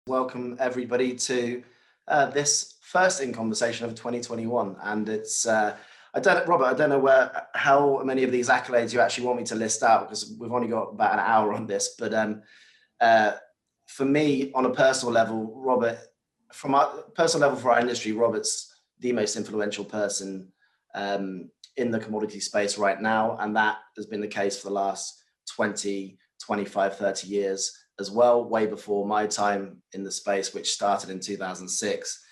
Welcome everybody to this first in conversation of 2021, and Robert, I don't know how many of these accolades you actually want me to list out because we've only got about an hour on this. But uh, for me, on a personal level, Robert, from our personal level for our industry, Robert's the most influential person in the commodity space right now, and that has been the case for the last 20, 25, 30 years as well, way before my time in the space, which started in 2006.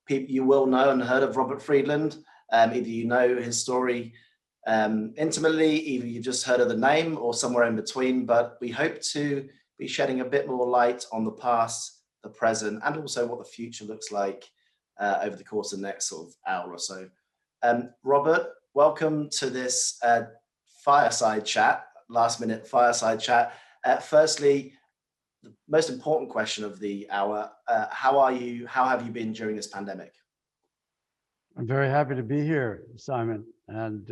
People you will know and heard of Robert Friedland. Either you know his story intimately, either you've just heard of the name or somewhere in between, but we hope to be shedding a bit more light on the past, the present, and also what the future looks like over the course of the next sort of hour or so. Robert, welcome to this fireside chat, last minute fireside chat. Firstly, the most important question of the hour, how are you? How have you been during this pandemic? I'm very happy to be here, Simon, and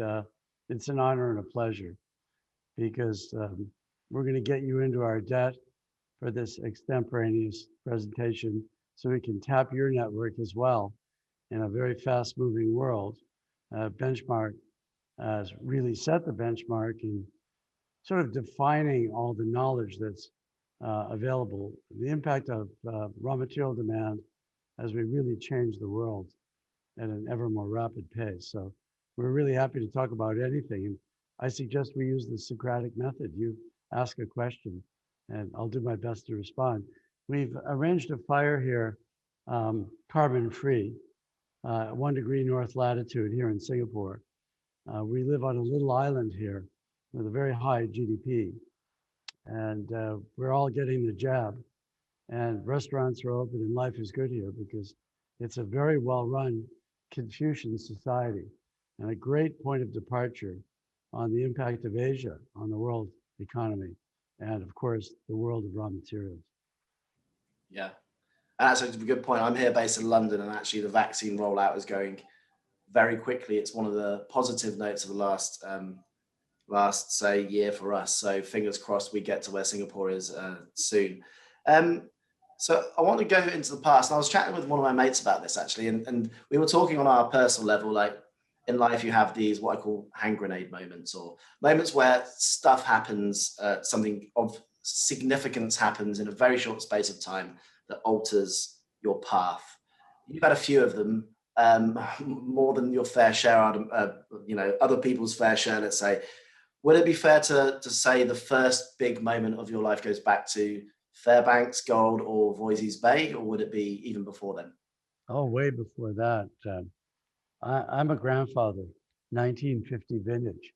it's an honor and a pleasure because we're going to get you into our debt for this extemporaneous presentation so we can tap your network as well in a very fast-moving world. Benchmark has really set the benchmark in sort of defining all the knowledge that's available, the impact of raw material demand as we really change the world at an ever more rapid pace. So we're really happy to talk about anything. And I suggest we use the Socratic method. You ask a question and I'll do my best to respond. We've arranged a fire here, carbon free, 1 degree north latitude here in Singapore. We live on a little island here with a very high GDP. And we're all getting the jab, and restaurants are open and life is good here because it's a very well-run Confucian society and a great point of departure on the impact of Asia on the world economy and of course the world of raw materials. Yeah, that's a good point. I'm here based in London, and actually the vaccine rollout is going very quickly. It's one of the positive notes of the last say year for us. So fingers crossed we get to where Singapore is soon. So I want to go into the past. And I was chatting with one of my mates about this actually, and we were talking on our personal level, like in life you have these what I call hand grenade moments, or moments where stuff happens, something of significance happens in a very short space of time that alters your path. You've had a few of them, more than your fair share, other people's fair share, let's say. Would it be fair to say the first big moment of your life goes back to Fairbanks, Gold, or Voisey's Bay, or would it be even before then? Oh, way before that. I'm a grandfather, 1950 vintage.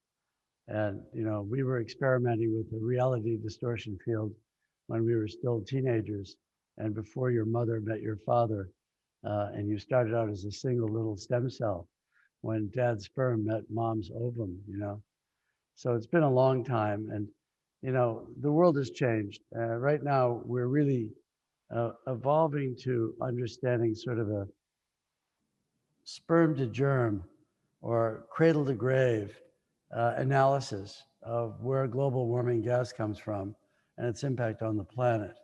And, we were experimenting with the reality distortion field when we were still teenagers and before your mother met your father. And you started out as a single little stem cell when dad's sperm met mom's ovum. So it's been a long time, and the world has changed. Right now, we're really evolving to understanding sort of a sperm to germ or cradle to grave analysis of where global warming gas comes from and its impact on the planet.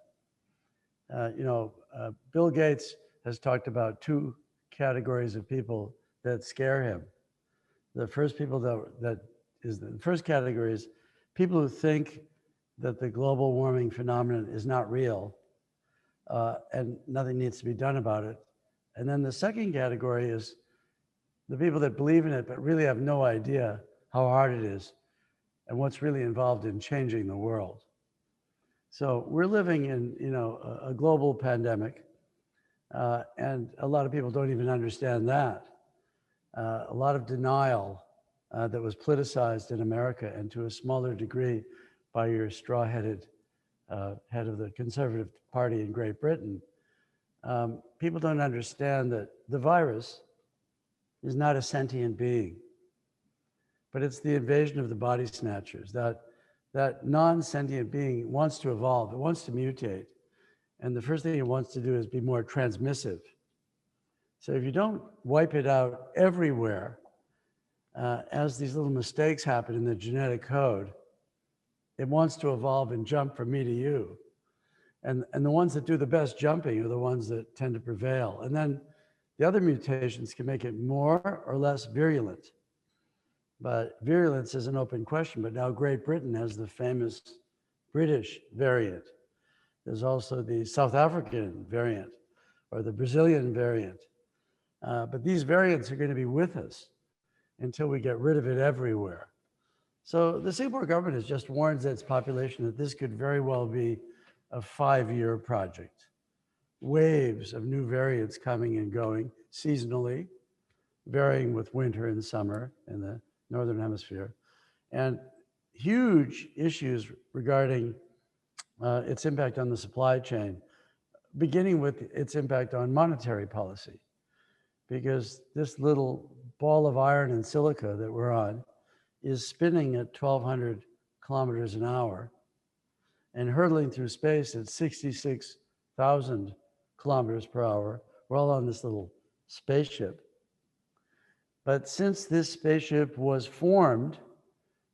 Bill Gates has talked about two categories of people that scare him. The first the first category is people who think that the global warming phenomenon is not real and nothing needs to be done about it. And then the second category is the people that believe in it but really have no idea how hard it is and what's really involved in changing the world. So we're living in a global pandemic, and a lot of people don't even understand that. A lot of denial that was politicized in America, and to a smaller degree by your straw-headed head of the Conservative Party in Great Britain. People don't understand that the virus is not a sentient being, but it's the invasion of the body snatchers. That non-sentient being wants to evolve, it wants to mutate, and the first thing it wants to do is be more transmissive. So if you don't wipe it out everywhere, as these little mistakes happen in the genetic code, it wants to evolve and jump from me to you. And the ones that do the best jumping are the ones that tend to prevail. And then the other mutations can make it more or less virulent. But virulence is an open question. But now Great Britain has the famous British variant. There's also the South African variant or the Brazilian variant. But these variants are going to be with us until we get rid of it everywhere. So the Singapore government has just warned its population that this could very well be a 5-year project. Waves of new variants coming and going seasonally, varying with winter and summer in the Northern Hemisphere, and huge issues regarding its impact on the supply chain, beginning with its impact on monetary policy, because this little ball of iron and silica that we're on is spinning at 1,200 kilometers an hour and hurtling through space at 66,000 kilometers per hour. We're all on this little spaceship. But since this spaceship was formed,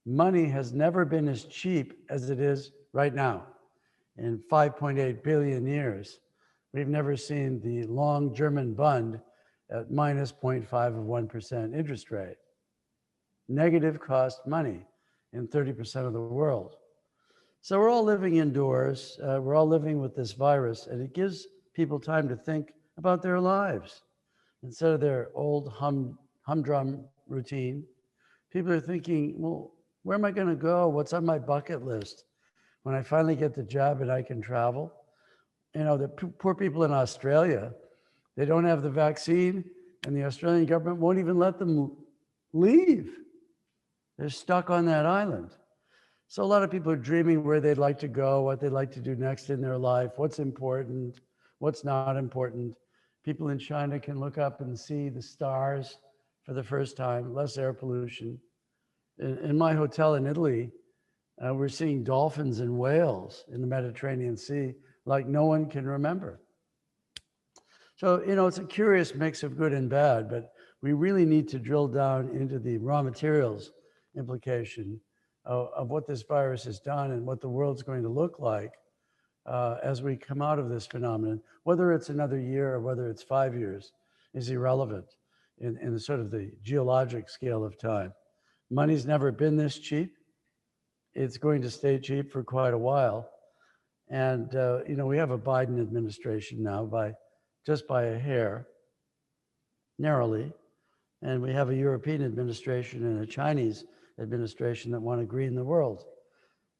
money has never been as cheap as it is right now. In 5.8 billion years, we've never seen the long German Bund at minus 0.5 of 1% interest rate. Negative cost money in 30% of the world. So we're all living indoors. We're all living with this virus, and it gives people time to think about their lives. Instead of their old humdrum routine, people are thinking, well, where am I going to go? What's on my bucket list? When I finally get the job and I can travel. You know, the poor people in Australia, they don't have the vaccine, and the Australian government won't even let them leave. They're stuck on that island. So a lot of people are dreaming where they'd like to go, what they'd like to do next in their life, what's important, what's not important. People in China can look up and see the stars for the first time, less air pollution. In my hotel in Italy, we're seeing dolphins and whales in the Mediterranean Sea like no one can remember. So, you know, it's a curious mix of good and bad, but we really need to drill down into the raw materials implication of what this virus has done and what the world's going to look like as we come out of this phenomenon. Whether it's another year or whether it's 5 years is irrelevant in the sort of the geologic scale of time. Money's never been this cheap. It's going to stay cheap for quite a while. And, you know, we have a Biden administration now just by a hair, narrowly. And we have a European administration and a Chinese administration that want to green the world.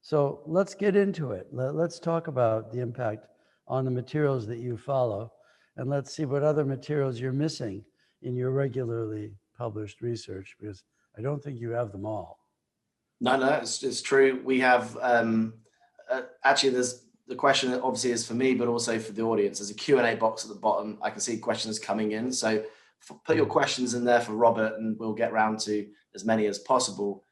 So let's get into it. Let's talk about the impact on the materials that you follow, and let's see what other materials you're missing in your regularly published research, because I don't think you have them all. No, it's true. We have, actually, there's the question that obviously is for me, but also for the audience. There's a Q&A box at the bottom. I can see questions coming in. So put your questions in there for Robert, and we'll get around to as many as possible.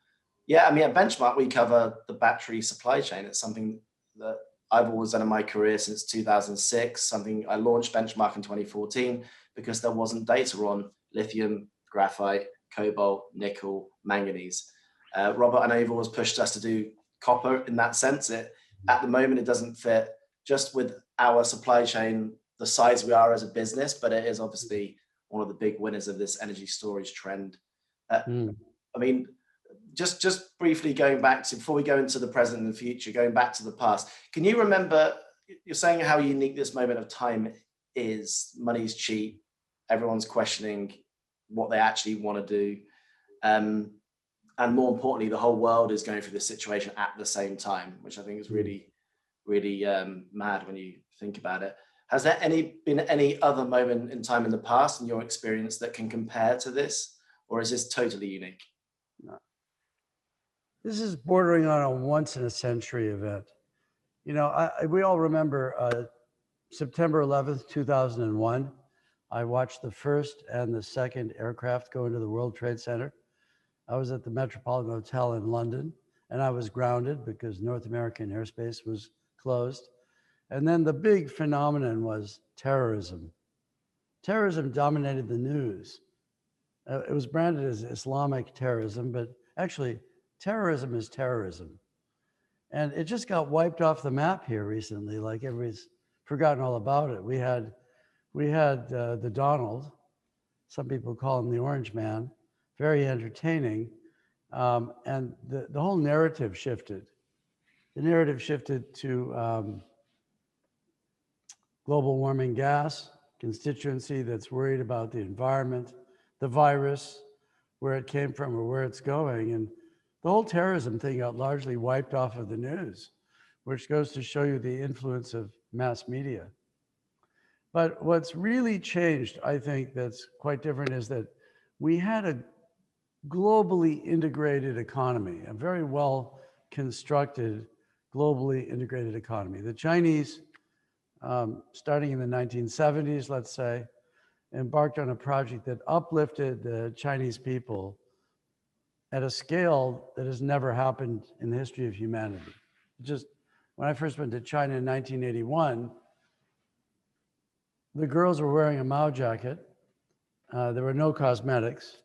Yeah, I mean, at Benchmark, we cover the battery supply chain. It's something that I've always done in my career since 2006, something I launched Benchmark in 2014 because there wasn't data on lithium, graphite, cobalt, nickel, manganese. Robert, I know you've always pushed us to do copper in that sense. At the moment, it doesn't fit just with our supply chain, the size we are as a business, but it is obviously one of the big winners of this energy storage trend. I mean, just briefly going back to, before we go into the present and the future, going back to the past, can you remember, you're saying how unique this moment of time is, money's cheap, everyone's questioning what they actually want to do. And more importantly, the whole world is going through this situation at the same time, which I think is really, really mad when you think about it. Has there been any other moment in time in the past, in your experience, that can compare to this, or is this totally unique? No. This is bordering on a once-in-a-century event. You know, we all remember September 11th, 2001. I watched the first and the second aircraft go into the World Trade Center. I was at the Metropolitan Hotel in London, and I was grounded because North American airspace was closed. And then the big phenomenon was terrorism. Terrorism dominated the news. It was branded as Islamic terrorism, but actually terrorism is terrorism. And it just got wiped off the map here recently. Like everybody's forgotten all about it. We had the Donald, some people call him the Orange Man, very entertaining. And the whole narrative shifted. The narrative shifted to global warming gas, constituency that's worried about the environment, the virus, where it came from or where it's going. And the whole terrorism thing got largely wiped off of the news, which goes to show you the influence of mass media. But what's really changed, I think, that's quite different is that we had a globally integrated economy, a very well constructed, globally integrated economy. The Chinese, starting in the 1970s, let's say, embarked on a project that uplifted the Chinese people at a scale that has never happened in the history of humanity. Just when I first went to China in 1981, the girls were wearing a Mao jacket. There were no cosmetics.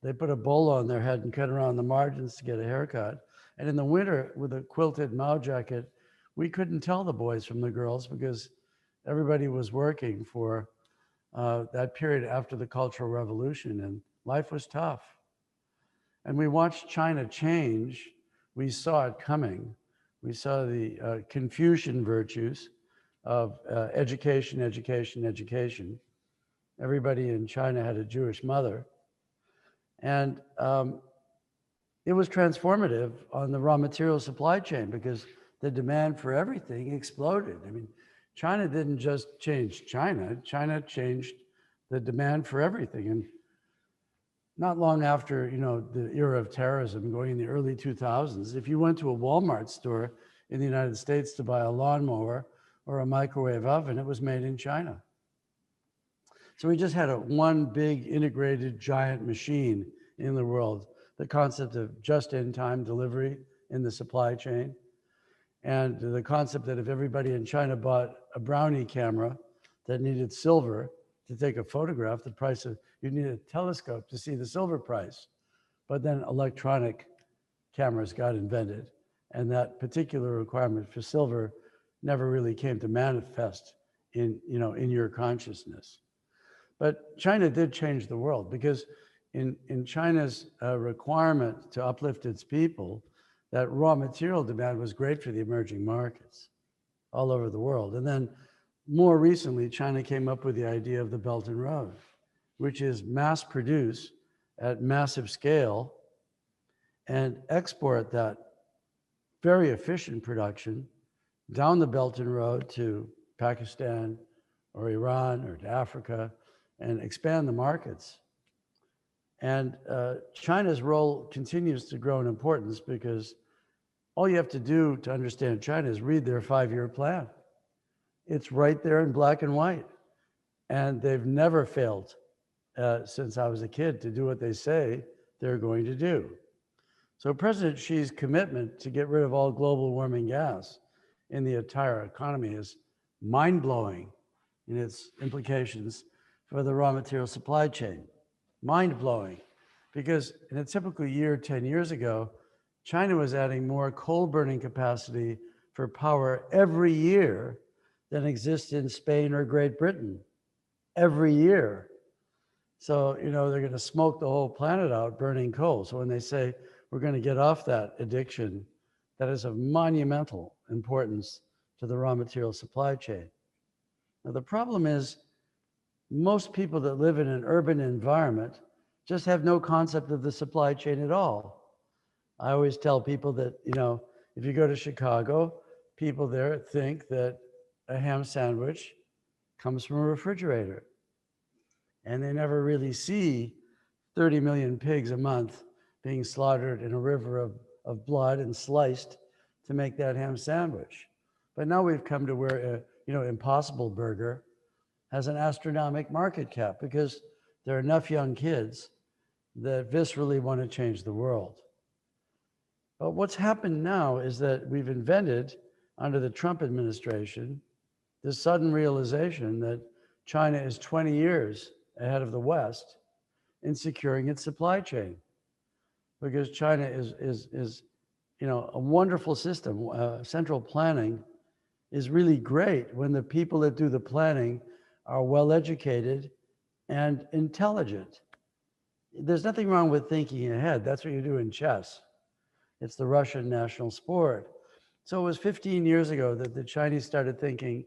They put a bowl on their head and cut around the margins to get a haircut. And in the winter, with a quilted Mao jacket, we couldn't tell the boys from the girls because everybody was working for that period after the Cultural Revolution, and life was tough. And we watched China change. We saw it coming. We saw the Confucian virtues of education, education, education. Everybody in China had a Jewish mother. And it was transformative on the raw material supply chain because the demand for everything exploded. I mean, China didn't just change China, China changed the demand for everything. And not long after, the era of terrorism, going in the early 2000s, if you went to a Walmart store in the United States to buy a lawnmower or a microwave oven, it was made in China. So we just had one big integrated giant machine in the world, the concept of just-in-time delivery in the supply chain, and the concept that if everybody in China bought a Brownie camera that needed silver to take a photograph, the price of, you need a telescope to see the silver price. But then electronic cameras got invented, and that particular requirement for silver never really came to manifest in your consciousness. But China did change the world because in China's requirement to uplift its people, that raw material demand was great for the emerging markets all over the world. And then more recently, China came up with the idea of the Belt and Road, which is mass produce at massive scale and export that very efficient production down the Belt and Road to Pakistan or Iran or to Africa and expand the markets. And China's role continues to grow in importance because all you have to do to understand China is read their 5-year plan. It's right there in black and white. And they've never failed since I was a kid to do what they say they're going to do. So President Xi's commitment to get rid of all global warming gas in the entire economy is mind-blowing in its implications for the raw material supply chain. Mind-blowing, because in a typical year 10 years ago, China was adding more coal burning capacity for power every year than exists in Spain or Great Britain, every year. So, they're going to smoke the whole planet out burning coal. So when they say we're going to get off that addiction, that is of monumental importance to the raw material supply chain. Now, the problem is most people that live in an urban environment just have no concept of the supply chain at all. I always tell people that, if you go to Chicago, people there think that a ham sandwich comes from a refrigerator. And they never really see 30 million pigs a month being slaughtered in a river of blood and sliced to make that ham sandwich. But now we've come to where, Impossible Burger has an astronomical market cap because there are enough young kids that viscerally want to change the world. But what's happened now is that we've invented, under the Trump administration, this sudden realization that China is 20 years ahead of the West in securing its supply chain. Because China is a wonderful system. Central planning is really great when the people that do the planning are well educated and intelligent. There's nothing wrong with thinking ahead. That's what you do in chess. It's the Russian national sport. So it was 15 years ago that the Chinese started thinking,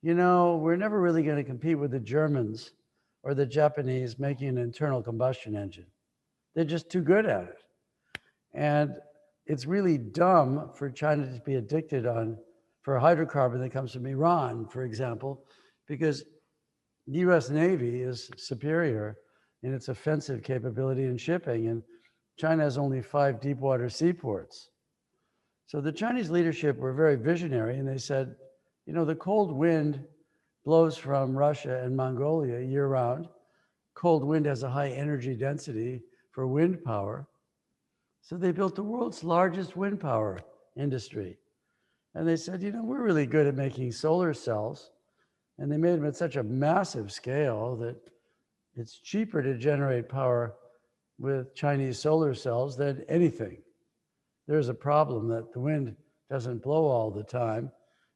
we're never really going to compete with the Germans or the Japanese making an internal combustion engine. They're just too good at it. And it's really dumb for China to be addicted for a hydrocarbon that comes from Iran, for example, because the US Navy is superior in its offensive capability in shipping, and China has only 5 deep water seaports. So the Chinese leadership were very visionary, and they said, the cold wind blows from Russia and Mongolia year round. Cold wind has a high energy density for wind power. So they built the world's largest wind power industry. And they said, we're really good at making solar cells. And they made them at such a massive scale that it's cheaper to generate power with Chinese solar cells than anything. There's a problem that the wind doesn't blow all the time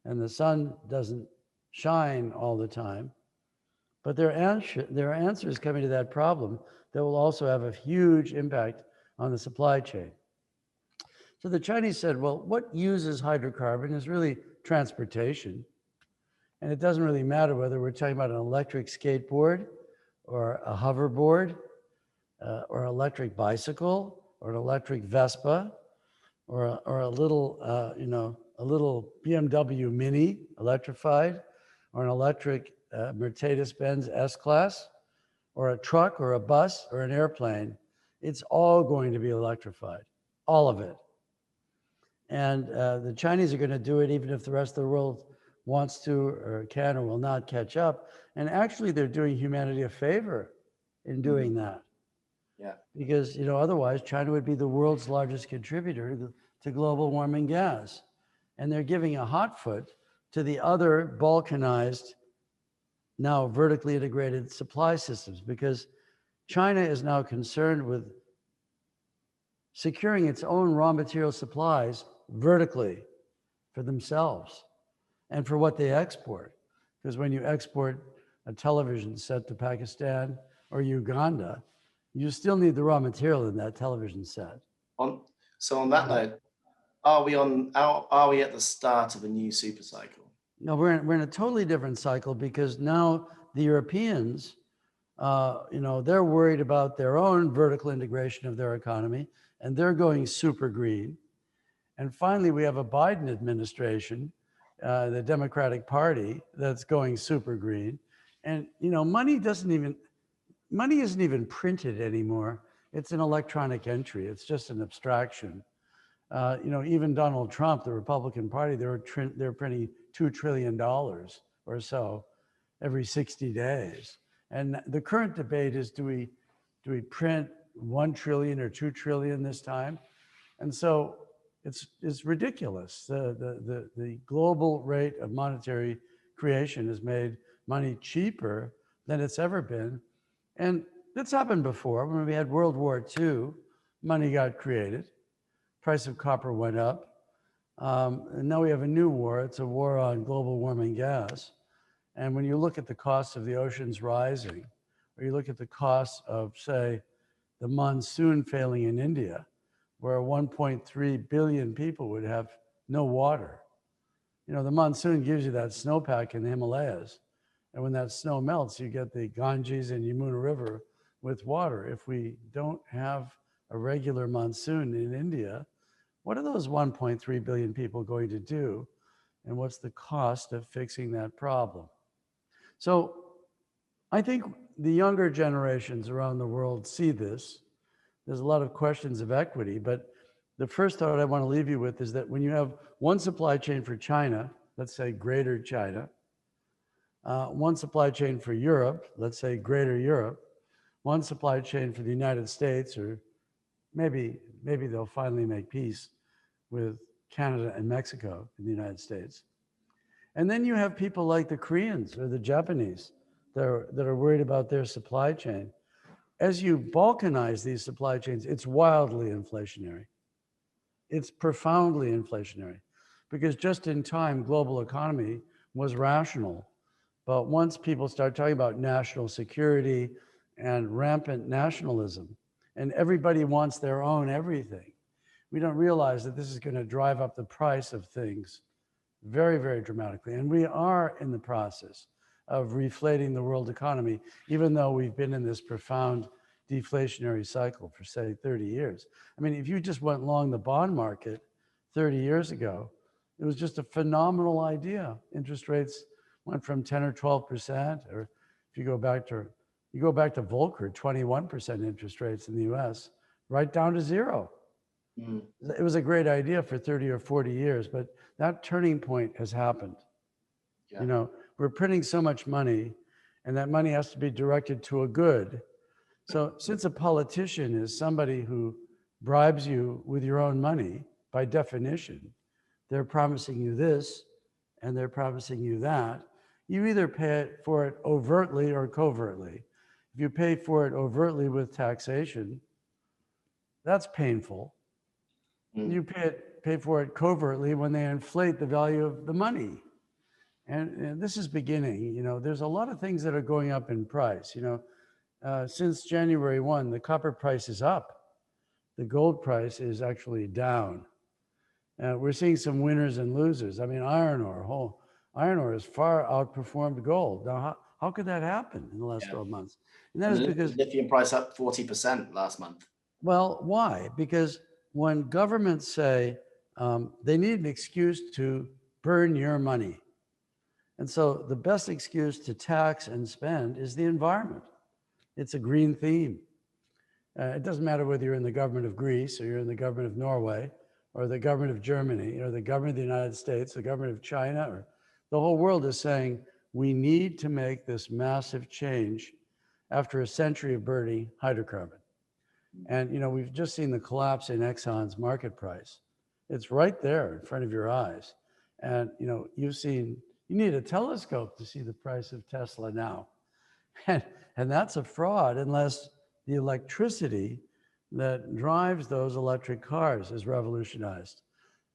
and the sun doesn't shine all the time. But there are answers coming to that problem that will also have a huge impact on the supply chain. So the Chinese said, well, what uses hydrocarbon is really transportation. And it doesn't really matter whether we're talking about an electric skateboard or a hoverboard or electric bicycle or an electric Vespa or a little, a little BMW Mini electrified or an electric Mercedes-Benz S-Class or a truck or a bus or an airplane. It's all going to be electrified, all of it. And the Chinese are going to do it even if the rest of the world wants to or can or will not catch up. And actually, they're doing humanity a favor in doing that. Yeah. Because, otherwise, China would be the world's largest contributor to global warming gas. And they're giving a hot foot to the other balkanized, now vertically integrated supply systems, because China is now concerned with securing its own raw material supplies vertically for themselves and for what they export. Because when you export a television set to Pakistan or Uganda, you still need the raw material in that television set. So on that note, are we at the start of a new super cycle? No, we're in a totally different cycle because now the Europeans, they're worried about their own vertical integration of their economy, and they're going super green. And finally, we have a Biden administration, the Democratic Party, that's going super green. And money isn't even printed anymore. It's an electronic entry. It's just an abstraction. Even Donald Trump, the Republican Party, they're printing $2 trillion or so every 60 days. And the current debate is, do we print 1 trillion or 2 trillion this time? And so it's ridiculous. The global rate of monetary creation has made money cheaper than it's ever been. And that's happened before. When we had World War II, money got created. Price of copper went up. And now we have a new war. It's a war on global warming gas. And when you look at the cost of the oceans rising, or you look at the cost of, say, the monsoon failing in India, where 1.3 billion people would have no water. The monsoon gives you that snowpack in the Himalayas. And when that snow melts, you get the Ganges and Yamuna River with water. If we don't have a regular monsoon in India, what are those 1.3 billion people going to do? And what's the cost of fixing that problem? So I think the younger generations around the world see this. There's a lot of questions of equity, but the first thought I want to leave you with is that when you have one supply chain for China, let's say greater China, one supply chain for Europe, let's say greater Europe, one supply chain for the United States, or maybe they'll finally make peace with Canada and Mexico in the United States. And then you have people like the Koreans or the Japanese that are worried about their supply chain. As you balkanize these supply chains, it's wildly inflationary. It's profoundly inflationary because just in time, global economy was rational. But once people start talking about national security and rampant nationalism, and everybody wants their own everything, we don't realize that this is going to drive up the price of things very, very dramatically. And we are in the process of reflating the world economy, even though we've been in this profound deflationary cycle for, say, 30 years. I mean, if you just went long the bond market 30 years ago, it was just a phenomenal idea. Interest rates went from 10 or 12%, or if you go back to Volcker, 21% interest rates in the US, right down to zero. Mm. It was a great idea for 30 or 40 years, but that turning point has happened. Yeah. You know, we're printing so much money, and that money has to be directed to a good. So since a politician is somebody who bribes you with your own money, by definition, they're promising you this, and they're promising you that. You either pay for it overtly or covertly. If you pay for it overtly with taxation, that's painful. You pay for it covertly when they inflate the value of the money. And this is beginning. You know, there's a lot of things that are going up in price. You know, since January 1, the copper price is up. The gold price is actually down. We're seeing some winners and losers. I mean, iron ore has far outperformed gold. Now, how could that happen in the last 12 months? And that is because lithium price up 40% last month. Well, why? Because when governments say they need an excuse to burn your money. And so the best excuse to tax and spend is the environment. It's a green theme. It doesn't matter whether you're in the government of Greece or you're in the government of Norway or the government of Germany or the government of the United States, the government of China, or the whole world is saying, we need to make this massive change after a century of burning hydrocarbon. And, you know, we've just seen the collapse in Exxon's market price. It's right there in front of your eyes. And, you know, you need a telescope to see the price of Tesla now. And that's a fraud unless the electricity that drives those electric cars is revolutionized.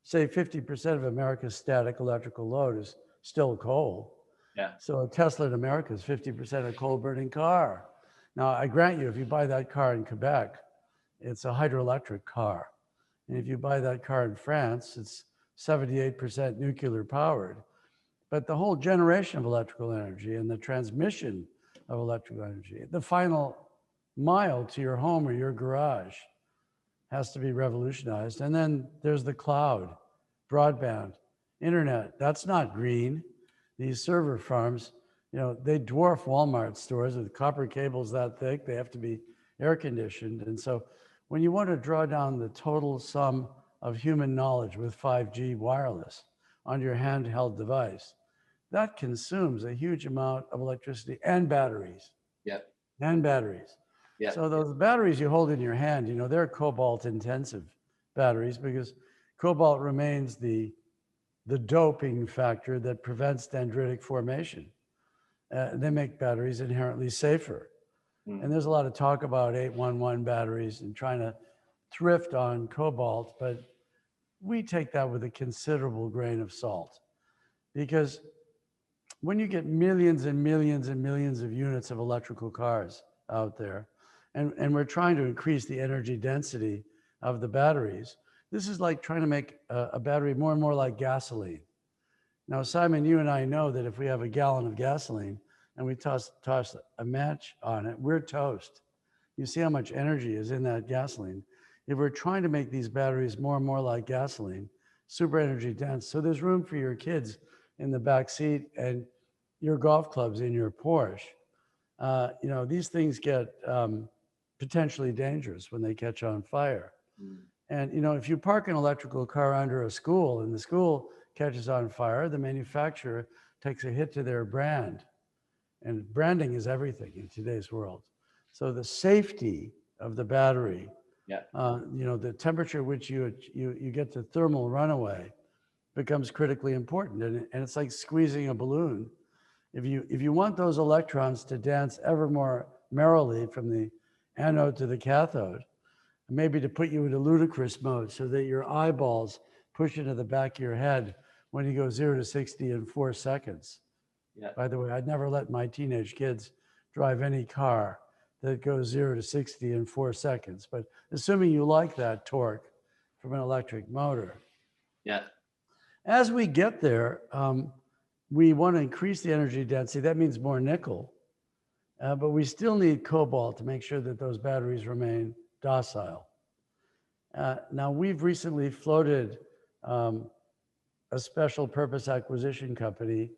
Say 50% of America's static electrical load is still coal. Yeah. So a Tesla in America is 50% a coal burning car. Now, I grant you, if you buy that car in Quebec, it's a hydroelectric car. And if you buy that car in France, it's 78% nuclear powered. But the whole generation of electrical energy and the transmission of electrical energy, the final mile to your home or your garage has to be revolutionized. And then there's the cloud, broadband, internet. That's not green. These server farms, you know, they dwarf Walmart stores with copper cables that thick. They have to be air conditioned. And so when you want to draw down the total sum of human knowledge with 5G wireless on your handheld device, that consumes a huge amount of electricity and batteries. Yep. And batteries. Yep. So those batteries you hold in your hand, you know, they're cobalt intensive batteries because cobalt remains the doping factor that prevents dendritic formation. They make batteries inherently safer. And there's a lot of talk about 811 batteries and trying to thrift on cobalt, but we take that with a considerable grain of salt because when you get millions and millions and millions of units of electrical cars out there, and we're trying to increase the energy density of the batteries, this is like trying to make a battery more and more like gasoline. Now, Simon, you and I know that if we have a gallon of gasoline and we toss a match on it, we're toast. You see how much energy is in that gasoline. If we're trying to make these batteries more and more like gasoline, super energy dense, so there's room for your kids in the back seat and your golf clubs in your Porsche. You know, these things get potentially dangerous when they catch on fire. And, you know, if you park an electrical car under a school and the school catches on fire, the manufacturer takes a hit to their brand. And branding is everything in today's world. So the safety of the battery, you know, the temperature at which you get to thermal runaway becomes critically important. And it's like squeezing a balloon. If you want those electrons to dance ever more merrily from the anode to the cathode, maybe to put you into ludicrous mode so that your eyeballs push into the back of your head when you go 0 to 60 in 4 seconds. Yeah. By the way, I'd never let my teenage kids drive any car that goes 0 to 60 in 4 seconds. But assuming you like that torque from an electric motor. Yeah. As we get there, we want to increase the energy density. That means more nickel. But we still need cobalt to make sure that those batteries remain docile. Now, we've recently floated a special purpose acquisition company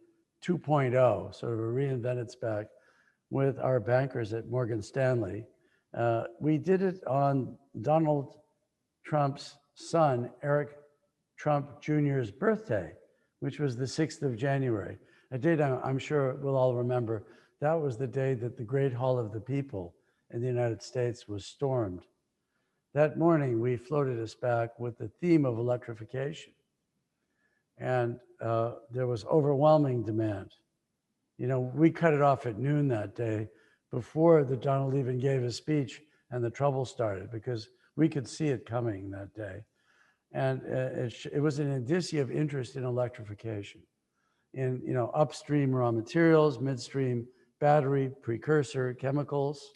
2.0, sort of a reinvented spec, with our bankers at Morgan Stanley. We did it on Donald Trump's son, Eric Trump Jr.'s birthday, which was the 6th of January, a date I'm sure we'll all remember. That was the day that the Great Hall of the People in the United States was stormed. That morning, we floated us back with the theme of electrification. And there was overwhelming demand. You know, we cut it off at noon that day before the Donald even gave his speech and the trouble started, because we could see it coming that day. And it was an indicia of interest in electrification, in, you know, upstream raw materials, midstream battery, precursor chemicals,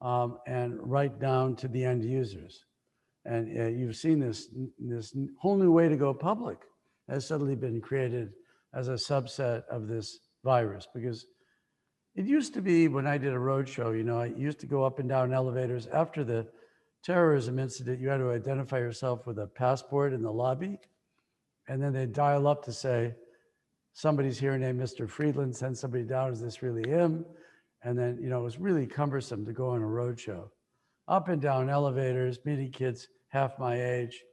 and right down to the end users. And you've seen this whole new way to go public has suddenly been created as a subset of this virus. Because it used to be, when I did a roadshow, you know, I used to go up and down elevators. After the terrorism incident, you had to identify yourself with a passport in the lobby, and then they'd dial up to say, somebody's here named Mr. Friedland, send somebody down, is this really him? And then, you know, it was really cumbersome to go on a roadshow. Up and down elevators, meeting kids half my age,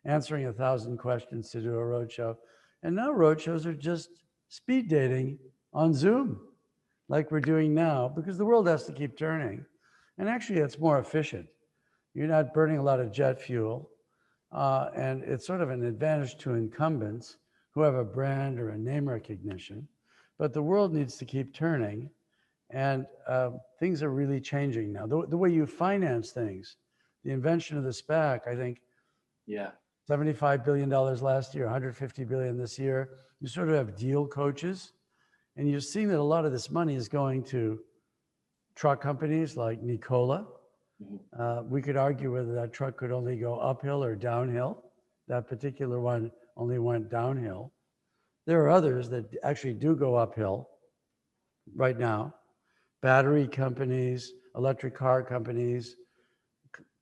answering 1,000 questions to do a roadshow. And now roadshows are just speed dating on Zoom, like we're doing now, because the world has to keep turning. And actually, it's more efficient. You're not burning a lot of jet fuel. And it's sort of an advantage to incumbents who have a brand or a name recognition. But the world needs to keep turning. And things are really changing now. The way you finance things, the invention of the SPAC, I think, yeah, $75 billion last year, $150 billion this year. You sort of have deal coaches, and you're seeing that a lot of this money is going to truck companies like Nikola. We could argue whether that truck could only go uphill or downhill. That particular one only went downhill. There are others that actually do go uphill right now. Battery companies, electric car companies,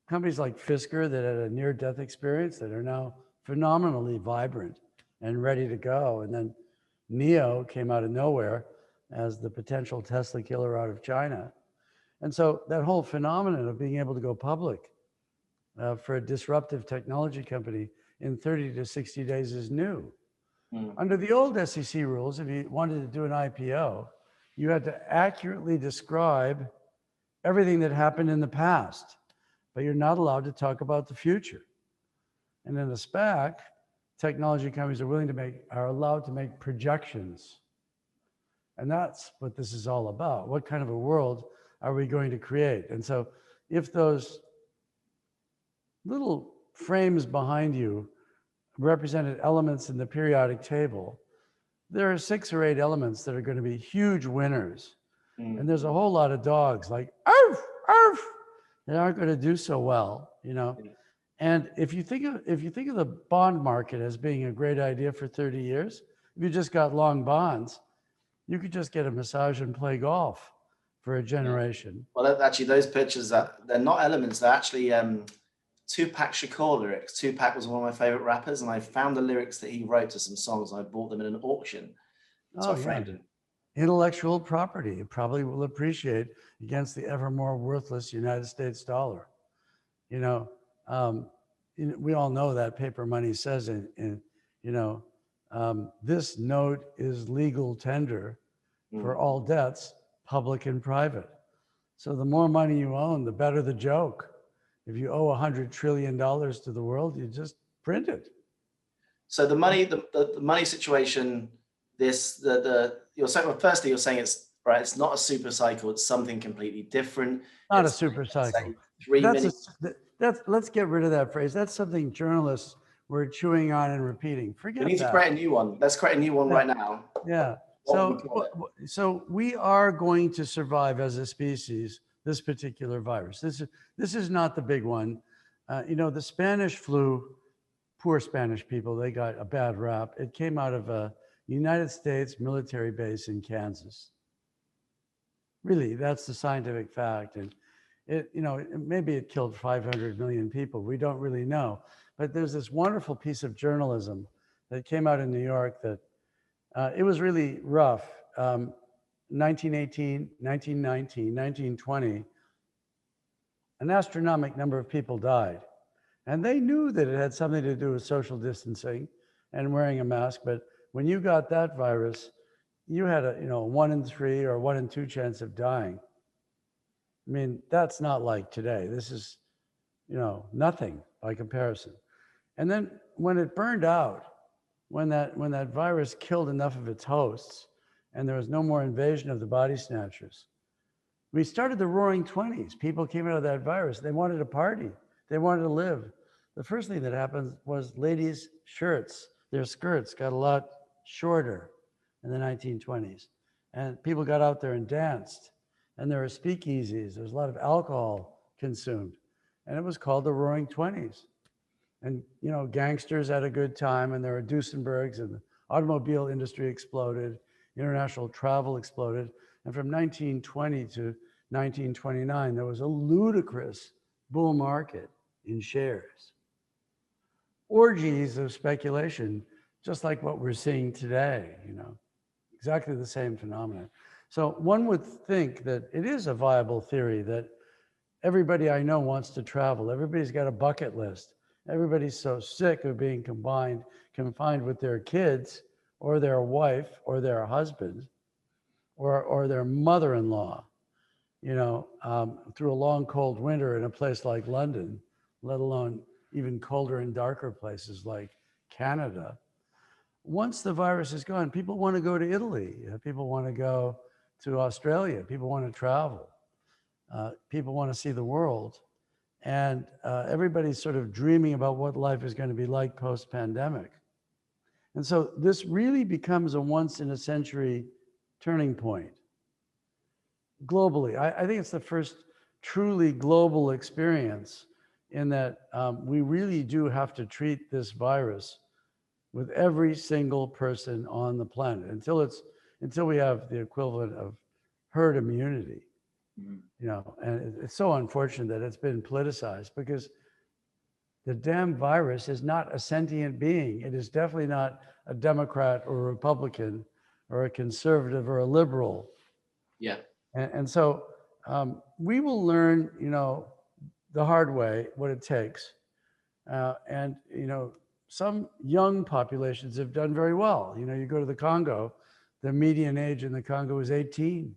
companies like Fisker that had a near-death experience that are now phenomenally vibrant and ready to go. And then NIO came out of nowhere as the potential Tesla killer out of China. And so that whole phenomenon of being able to go public for a disruptive technology company in 30 to 60 days is new. Under the old SEC rules, if you wanted to do an IPO, you had to accurately describe everything that happened in the past, but you're not allowed to talk about the future. And in a SPAC, technology companies are allowed to make projections. And that's what this is all about. What kind of a world are we going to create? And so if those little frames behind you represented elements in the periodic table, there are 6 or 8 elements that are going to be huge winners. And there's a whole lot of dogs like, arf, arf, that aren't going to do so well, you know. And if you think of the bond market as being a great idea for 30 years, if you just got long bonds, you could just get a massage and play golf for a generation. Well, actually, those pictures, they're not elements. They're actually Tupac Shakur lyrics. Tupac was one of my favorite rappers, and I found the lyrics that he wrote to some songs, and I bought them in an auction. So I framed them. Intellectual property, you probably will appreciate against the ever more worthless United States dollar. You know, we all know that paper money says this note is legal tender for all debts, public and private. So the more money you own, the better the joke. If you owe $100 trillion to the world, you just print it. So the money situation, you're saying, firstly, you're saying it's right. It's not a super cycle. It's something completely different. Not a super cycle. let's get rid of that phrase. That's something journalists were chewing on and repeating. Forget We need to that. create a new one. Let's create a new one right now. Yeah. What would we call it? So we are going to survive as a species this particular virus. This is not the big one. The Spanish flu, poor Spanish people, they got a bad rap. It came out of a United States military base in Kansas. Really, that's the scientific fact. And maybe it killed 500 million people. We don't really know. But there's this wonderful piece of journalism that came out in New York that it was really rough. 1918, 1919, 1920, an astronomical number of people died. And they knew that it had something to do with social distancing and wearing a mask. But when you got that virus, you had a 1 in 3 or 1 in 2 chance of dying. I mean, that's not like today. This is, nothing by comparison. And then when it burned out, when that virus killed enough of its hosts and there was no more invasion of the body snatchers, we started the roaring 20s. People came out of that virus. They wanted to party. They wanted to live. The first thing that happened was ladies' shirts, their skirts got a lot shorter in the 1920s. And people got out there and danced. And there were speakeasies. There was a lot of alcohol consumed. And it was called the Roaring 20s. And, gangsters had a good time, and there were Duesenbergs, and the automobile industry exploded. International travel exploded. And from 1920 to 1929, there was a ludicrous bull market in shares. Orgies of speculation, just like what we're seeing today, exactly the same phenomenon. So one would think that it is a viable theory that everybody I know wants to travel. Everybody's got a bucket list. Everybody's so sick of being confined with their kids or their wife or their husband or their mother-in-law, through a long, cold winter in a place like London, let alone even colder and darker places like Canada. Once the virus is gone, people want to go to Italy. People want to go to Australia. People want to travel. People want to see the world. And everybody's sort of dreaming about what life is going to be like post-pandemic. And so this really becomes a once-in-a-century turning point globally. I think it's the first truly global experience in that we really do have to treat this virus with every single person on the planet until we have the equivalent of herd immunity. And it's so unfortunate that it's been politicized because the damn virus is not a sentient being. It is definitely not a Democrat or a Republican or a conservative or a liberal. Yeah. And so we will learn, the hard way what it takes. And some young populations have done very well. You go to the Congo, the median age in the Congo is 18.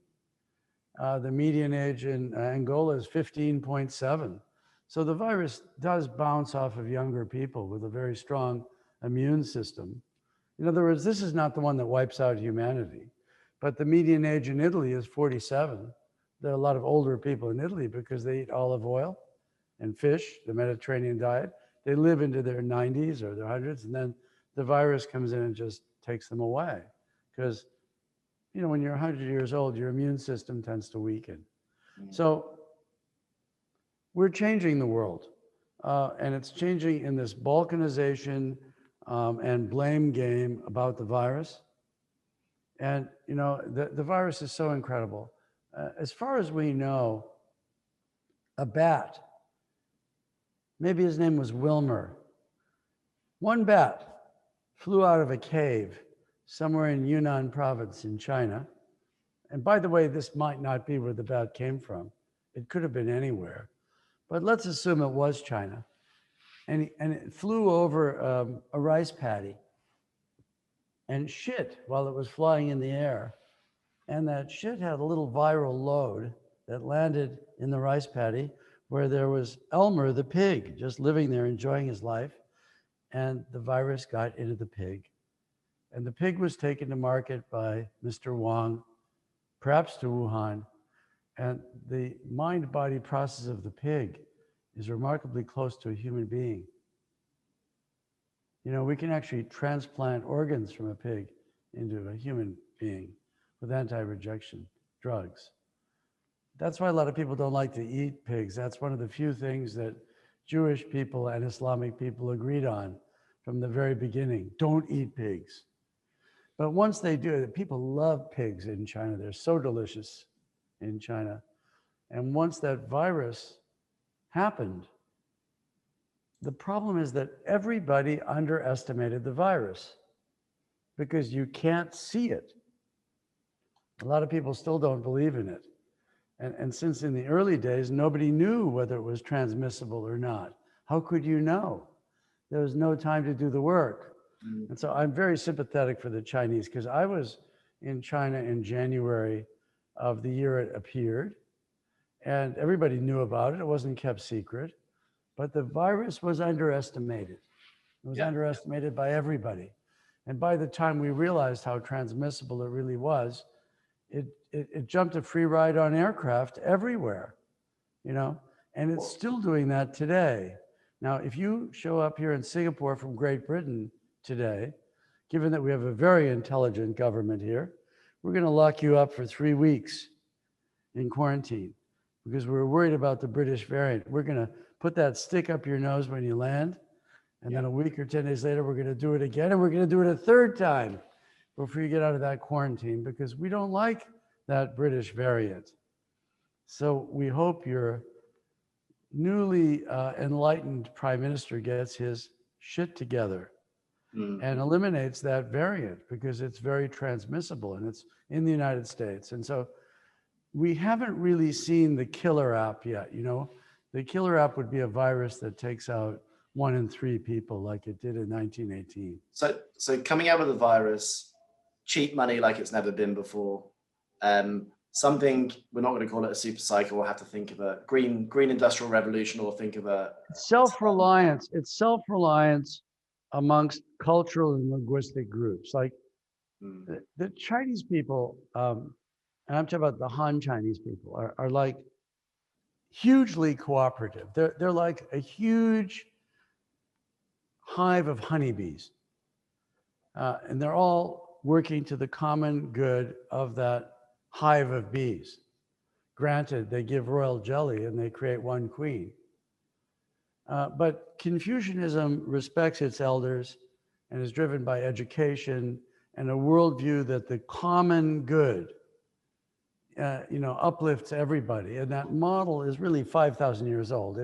The median age in Angola is 15.7. So the virus does bounce off of younger people with a very strong immune system. In other words, this is not the one that wipes out humanity. But the median age in Italy is 47. There are a lot of older people in Italy because they eat olive oil and fish, the Mediterranean diet. They live into their 90s or their hundreds, and then the virus comes in and just takes them away. Because, when you're 100 years old, your immune system tends to weaken. So we're changing the world, and it's changing in this balkanization and blame game about the virus. And, the virus is so incredible. As far as we know, a bat, maybe his name was Wilmer, one bat flew out of a cave somewhere in Yunnan province in China. And by the way, this might not be where the bat came from. It could have been anywhere. But let's assume it was China. And it flew over a rice paddy and shit while it was flying in the air. And that shit had a little viral load that landed in the rice paddy where there was Elmer the pig just living there enjoying his life. And the virus got into the pig. And the pig was taken to market by Mr. Wang, perhaps to Wuhan. And the mind-body process of the pig is remarkably close to a human being. You know, we can actually transplant organs from a pig into a human being with anti-rejection drugs. That's why a lot of people don't like to eat pigs. That's one of the few things that Jewish people and Islamic people agreed on from the very beginning. Don't eat pigs. But once they do, people love pigs in China. They're so delicious in China. And once that virus happened, the problem is that everybody underestimated the virus because you can't see it. A lot of people still don't believe in it. And since in the early days, nobody knew whether it was transmissible or not. How could you know? There was no time to do the work. And so I'm very sympathetic for the Chinese because I was in China in January of the year it appeared, and everybody knew about it. It wasn't kept secret, but the virus was underestimated. It was underestimated by everybody. And by the time we realized how transmissible it really was, it jumped a free ride on aircraft everywhere, you know, and it's still doing that today. Now, if you show up here in Singapore from Great Britain today, given that we have a very intelligent government here, we're going to lock you up for 3 weeks in quarantine because we're worried about the British variant. We're going to put that stick up your nose when you land, and then a week or 10 days later, we're going to do it again, and we're going to do it a third time before you get out of that quarantine because we don't like that British variant. So we hope your newly enlightened prime minister gets his shit together and eliminates that variant because it's very transmissible and it's in the United States. And so we haven't really seen the killer app yet. You know, the killer app would be a virus that takes out 1 in 3 people like it did in 1918. So coming out with a virus, cheap money like it's never been before. Something, we're not going to call it a super cycle. We'll have to think of a green industrial revolution or think of a self-reliance. It's self-reliance amongst cultural and linguistic groups. Like the Chinese people, and I'm talking about the Han Chinese people, are like hugely cooperative. They're like a huge hive of honeybees. And they're all working to the common good of that hive of bees. Granted, they give royal jelly and they create one queen. But Confucianism respects its elders and is driven by education and a worldview that the common good, uplifts everybody. And that model is really 5,000 years old.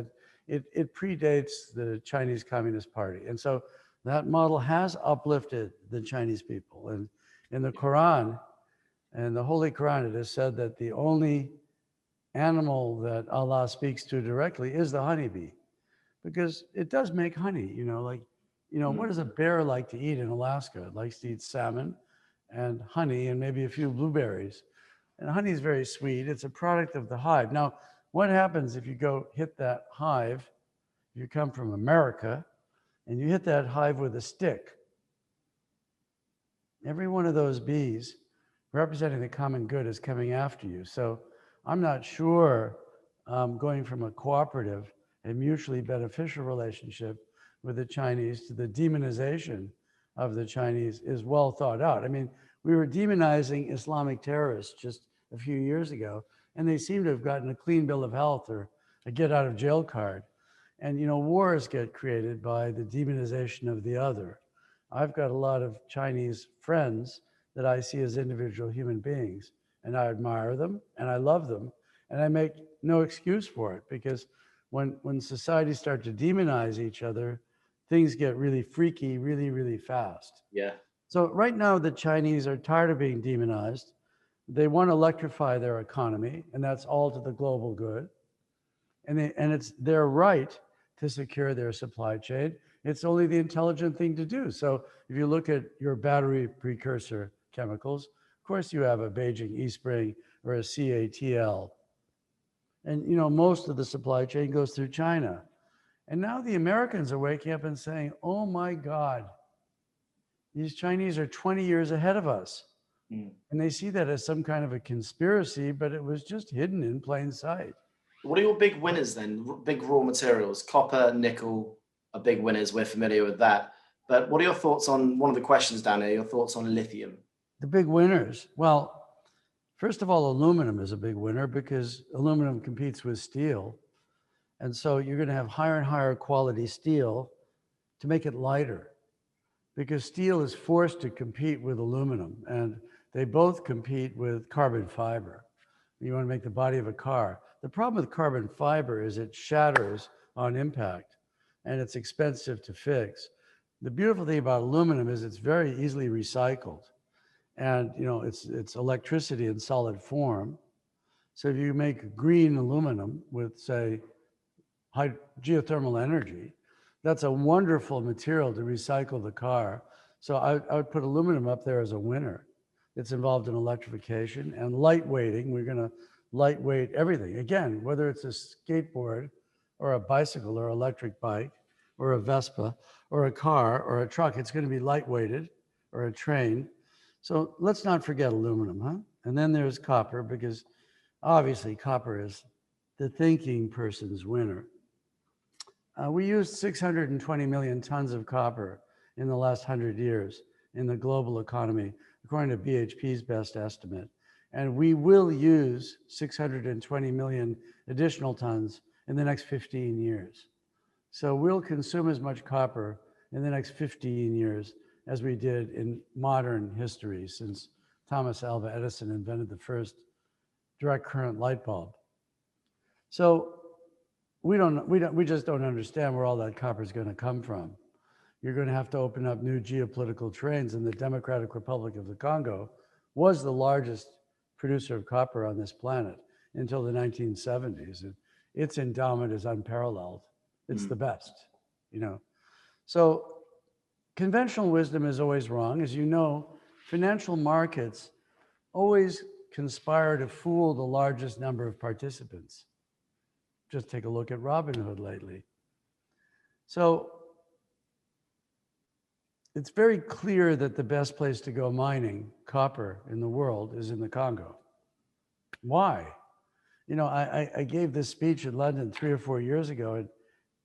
It predates the Chinese Communist Party. And so that model has uplifted the Chinese people. And in the Quran, and the Holy Quran, it is said that the only animal that Allah speaks to directly is the honeybee, because it does make honey. What does a bear like to eat in Alaska? It likes to eat salmon and honey and maybe a few blueberries. And honey is very sweet. It's a product of the hive. Now, what happens if you go hit that hive, if you come from America, and you hit that hive with a stick? Every one of those bees representing the common good is coming after you. So I'm not sure going from a cooperative and mutually beneficial relationship with the Chinese to the demonization of the Chinese is well thought out. I mean, we were demonizing Islamic terrorists just a few years ago, and they seem to have gotten a clean bill of health or a get out of jail card. And, wars get created by the demonization of the other. I've got a lot of Chinese friends that I see as individual human beings, and I admire them and I love them, and I make no excuse for it, because when societies start to demonize each other, things get really freaky really, really fast. Yeah. So right now the Chinese are tired of being demonized. They want to electrify their economy, and that's all to the global good. And it's their right to secure their supply chain. It's only the intelligent thing to do. So if you look at your battery precursor chemicals, of course you have a Beijing eSpring or a CATL. And most of the supply chain goes through China. And now the Americans are waking up and saying, oh my God, these Chinese are 20 years ahead of us. And they see that as some kind of a conspiracy, but it was just hidden in plain sight. What are your big winners then? Big raw materials, copper, nickel are big winners. We're familiar with that. But what are your thoughts on one of the questions down here? Your thoughts on lithium? The big winners. Well, first of all, aluminum is a big winner because aluminum competes with steel. And so you're going to have higher and higher quality steel to make it lighter, because steel is forced to compete with aluminum, and they both compete with carbon fiber. You want to make the body of a car. The problem with carbon fiber is it shatters on impact, and it's expensive to fix. The beautiful thing about aluminum is it's very easily recycled, and it's electricity in solid form. So if you make green aluminum with, say, geothermal energy, that's a wonderful material to recycle the car. So I would put aluminum up there as a winner. It's involved in electrification and lightweighting. We're going to lightweight everything. Again, whether it's a skateboard or a bicycle or electric bike or a Vespa or a car or a truck, it's going to be lightweighted, or a train. So let's not forget aluminum, huh? And then there's copper, because obviously copper is the thinking person's winner. We used 620 million tons of copper in the last 100 years in the global economy, according to BHP's best estimate. And we will use 620 million additional tons in the next 15 years. So we'll consume as much copper in the next 15 years as we did in modern history since Thomas Alva Edison invented the first direct current light bulb. So we just don't understand where all that copper is going to come from. You're going to have to open up new geopolitical terrains, and the Democratic Republic of the Congo was the largest producer of copper on this planet until the 1970s. And its endowment is unparalleled. It's the best, So conventional wisdom is always wrong. As you know, financial markets always conspire to fool the largest number of participants. Just take a look at Robinhood lately. So it's very clear that the best place to go mining copper in the world is in the Congo. Why? I gave this speech in London 3 or 4 years ago, and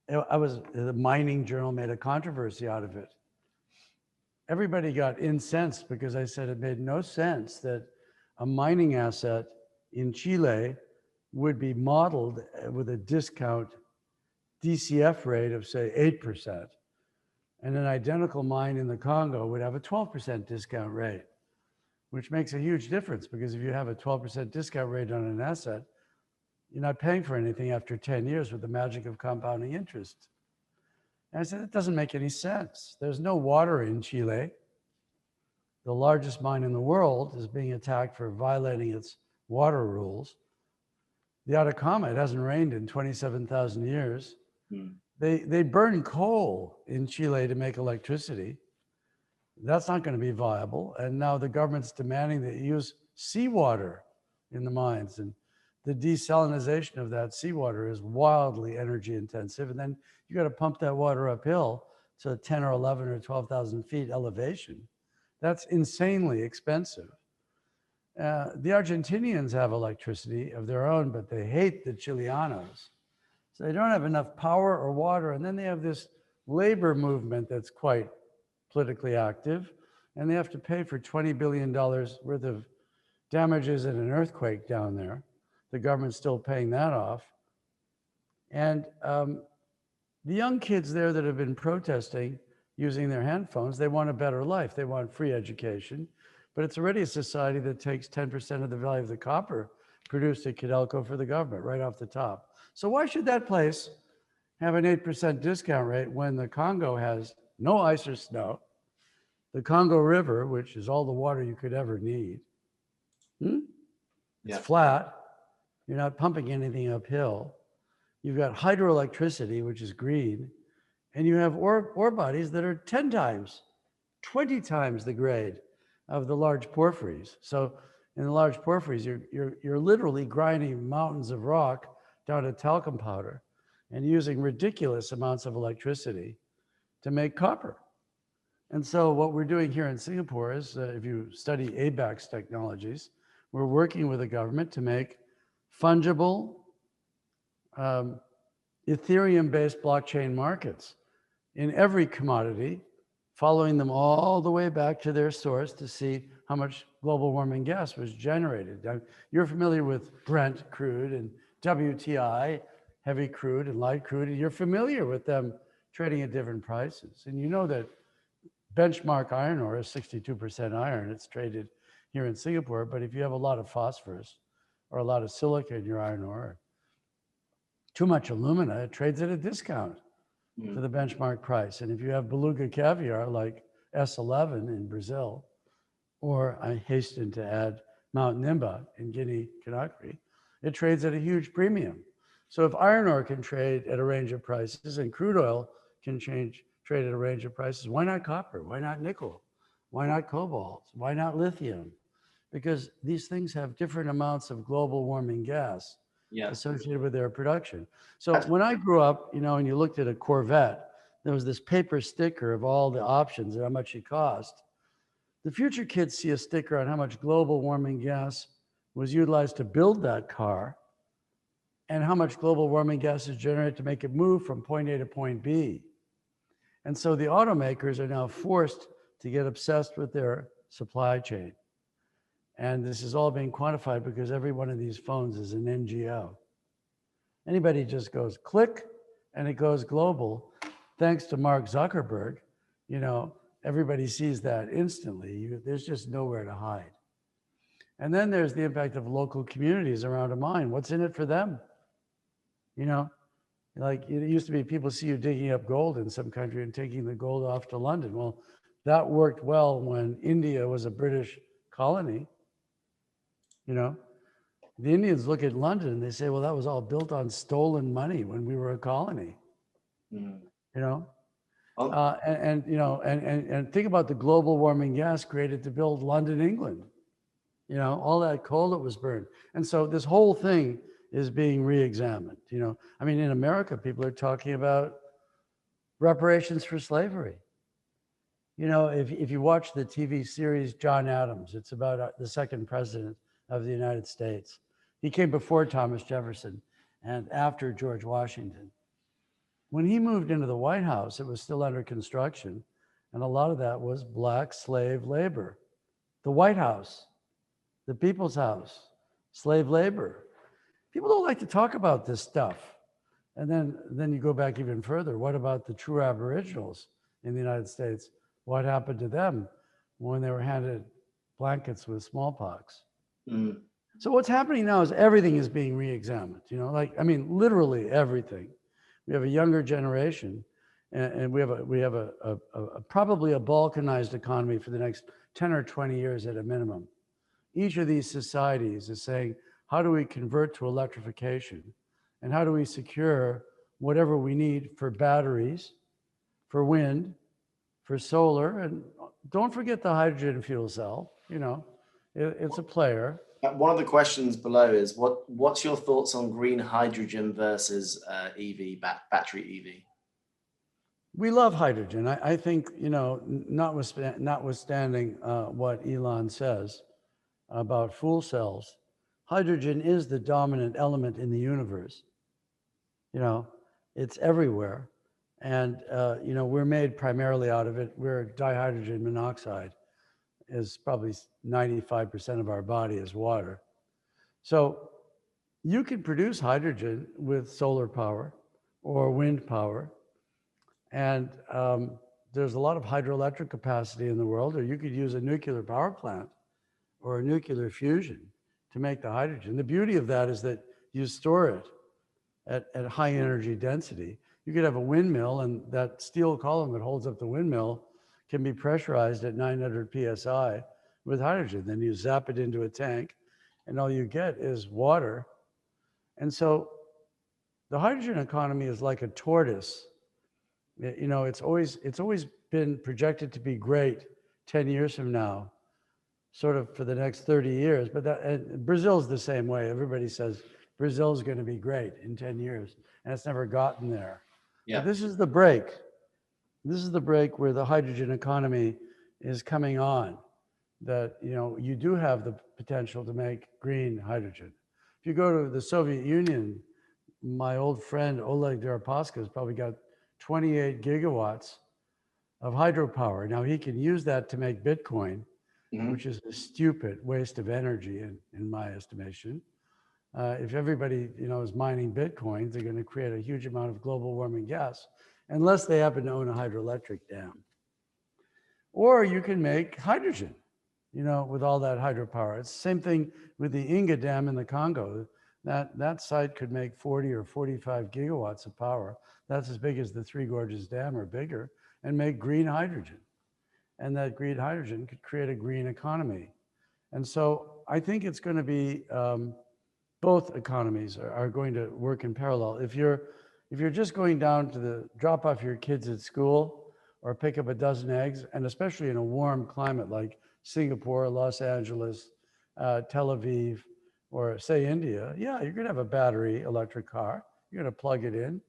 the Mining Journal made a controversy out of it. Everybody got incensed because I said it made no sense that a mining asset in Chile would be modeled with a discount DCF rate of, say, 8%. And an identical mine in the Congo would have a 12% discount rate, which makes a huge difference, because if you have a 12% discount rate on an asset, you're not paying for anything after 10 years with the magic of compounding interest. And I said, it doesn't make any sense. There's no water in Chile. The largest mine in the world is being attacked for violating its water rules. The Atacama, it hasn't rained in 27,000 years. They burn coal in Chile to make electricity. That's not going to be viable. And now the government's demanding that you use seawater in the mines. And the desalinization of that seawater is wildly energy intensive. And then you got to pump that water uphill to 10 or 11 or 12,000 feet elevation. That's insanely expensive. The Argentinians have electricity of their own, but they hate the Chileanos. So they don't have enough power or water. And then they have this labor movement that's quite politically active. And they have to pay for $20 billion worth of damages in an earthquake down there. The government's still paying that off. And the young kids there that have been protesting using their handphones, they want a better life. They want free education. But it's already a society that takes 10% of the value of the copper produced at Codelco for the government right off the top. So why should that place have an 8% discount rate when the Congo has no ice or snow? The Congo River, which is all the water you could ever need, it's flat. You're not pumping anything uphill. You've got hydroelectricity, which is green, and you have ore bodies that are 10 times, 20 times the grade of the large porphyries. So in the large porphyries, you're literally grinding mountains of rock down to talcum powder and using ridiculous amounts of electricity to make copper. And so what we're doing here in Singapore is, if you study ABAX technologies, we're working with the government to make fungible, Ethereum-based blockchain markets in every commodity, following them all the way back to their source to see how much global warming gas was generated. Now, you're familiar with Brent crude and WTI, heavy crude and light crude, and you're familiar with them trading at different prices. And you know that benchmark iron ore is 62% iron. It's traded here in Singapore, but if you have a lot of phosphorus or a lot of silica in your iron ore, too much alumina, it trades at a discount to the benchmark price. And if you have beluga caviar like S11 in Brazil, or I hasten to add Mount Nimba in Guinea-Conakry, it trades at a huge premium. So if iron ore can trade at a range of prices and crude oil can trade at a range of prices, why not copper? Why not nickel? Why not cobalt? Why not lithium? Because these things have different amounts of global warming gas associated with their production. So when I grew up, you know, and you looked at a Corvette, there was this paper sticker of all the options and how much it cost. The future kids see a sticker on how much global warming gas was utilized to build that car and how much global warming gas is generated to make it move from point A to point B. And so the automakers are now forced to get obsessed with their supply chain. And this is all being quantified because every one of these phones is an NGO. Anybody just goes click and it goes global. Thanks to Mark Zuckerberg, you know, everybody sees that instantly. There's just nowhere to hide. And then there's the impact of local communities around a mine. What's in it for them? You know, like it used to be people see you digging up gold in some country and taking the gold off to London. Well, that worked well when India was a British colony. You know, the Indians look at London and they say, well, that was all built on stolen money when we were a colony. You know, and think about the global warming gas created to build London, England. You know, all that coal that was burned. And so this whole thing is being re-examined. You know, I mean, in America, people are talking about reparations for slavery. You know, if you watch the TV series John Adams, it's about the second president of the United States. He came before Thomas Jefferson and after George Washington. When he moved into the White House, it was still under construction, and a lot of that was black slave labor. The White House, the People's House, slave labor. People don't like to talk about this stuff. And then you go back even further. What about the true Aboriginals in the United States? What happened to them when they were handed blankets with smallpox? So what's happening now is everything is being re-examined. You know, like, I mean, literally everything. We have a younger generation, and we have a probably a balkanized economy for the next 10 or 20 years at a minimum. Each of these societies is saying, how do we convert to electrification? And how do we secure whatever we need for batteries, for wind, for solar? And don't forget the hydrogen fuel cell, you know, it's a player. One of the questions below is what's your thoughts on green hydrogen versus battery EV? We love hydrogen. I think, you know, notwithstanding what Elon says about fuel cells, hydrogen is the dominant element in the universe. You know, it's everywhere. And, you know, we're made primarily out of it. We're dihydrogen monoxide is probably 95% of our body is water. So you can produce hydrogen with solar power or wind power. And there's a lot of hydroelectric capacity in the world, or you could use a nuclear power plant or a nuclear fusion to make the hydrogen. The beauty of that is that you store it at high energy density. You could have a windmill, and that steel column that holds up the windmill can be pressurized at 900 PSI with hydrogen. Then you zap it into a tank, and all you get is water. And so the hydrogen economy is like a tortoise. You know, it's always been projected to be great 10 years from now, sort of for the next 30 years. But Brazil's the same way. Everybody says Brazil's going to be great in 10 years, and it's never gotten there. Yeah. But this is the break. This is the break where the hydrogen economy is coming on, that, you know, you do have the potential to make green hydrogen. If you go to the Soviet Union, my old friend Oleg Deripaska has probably got 28 gigawatts of hydropower. Now he can use that to make Bitcoin, which is a stupid waste of energy in my estimation. If everybody, is mining Bitcoins, they're going to create a huge amount of global warming gas, unless they happen to own a hydroelectric dam. Or you can make hydrogen, with all that hydropower. It's the same thing with the Inga Dam in the Congo. That site could make 40 or 45 gigawatts of power. That's as big as the Three Gorges Dam or bigger, and make green hydrogen. And that green hydrogen could create a green economy. And so I think it's going to be, both economies are going to work in parallel. If you're just going down to drop off your kids at school or pick up a dozen eggs, and especially in a warm climate like Singapore, Los Angeles, Tel Aviv, or say India, yeah, you're gonna have a battery electric car. You're gonna plug it in,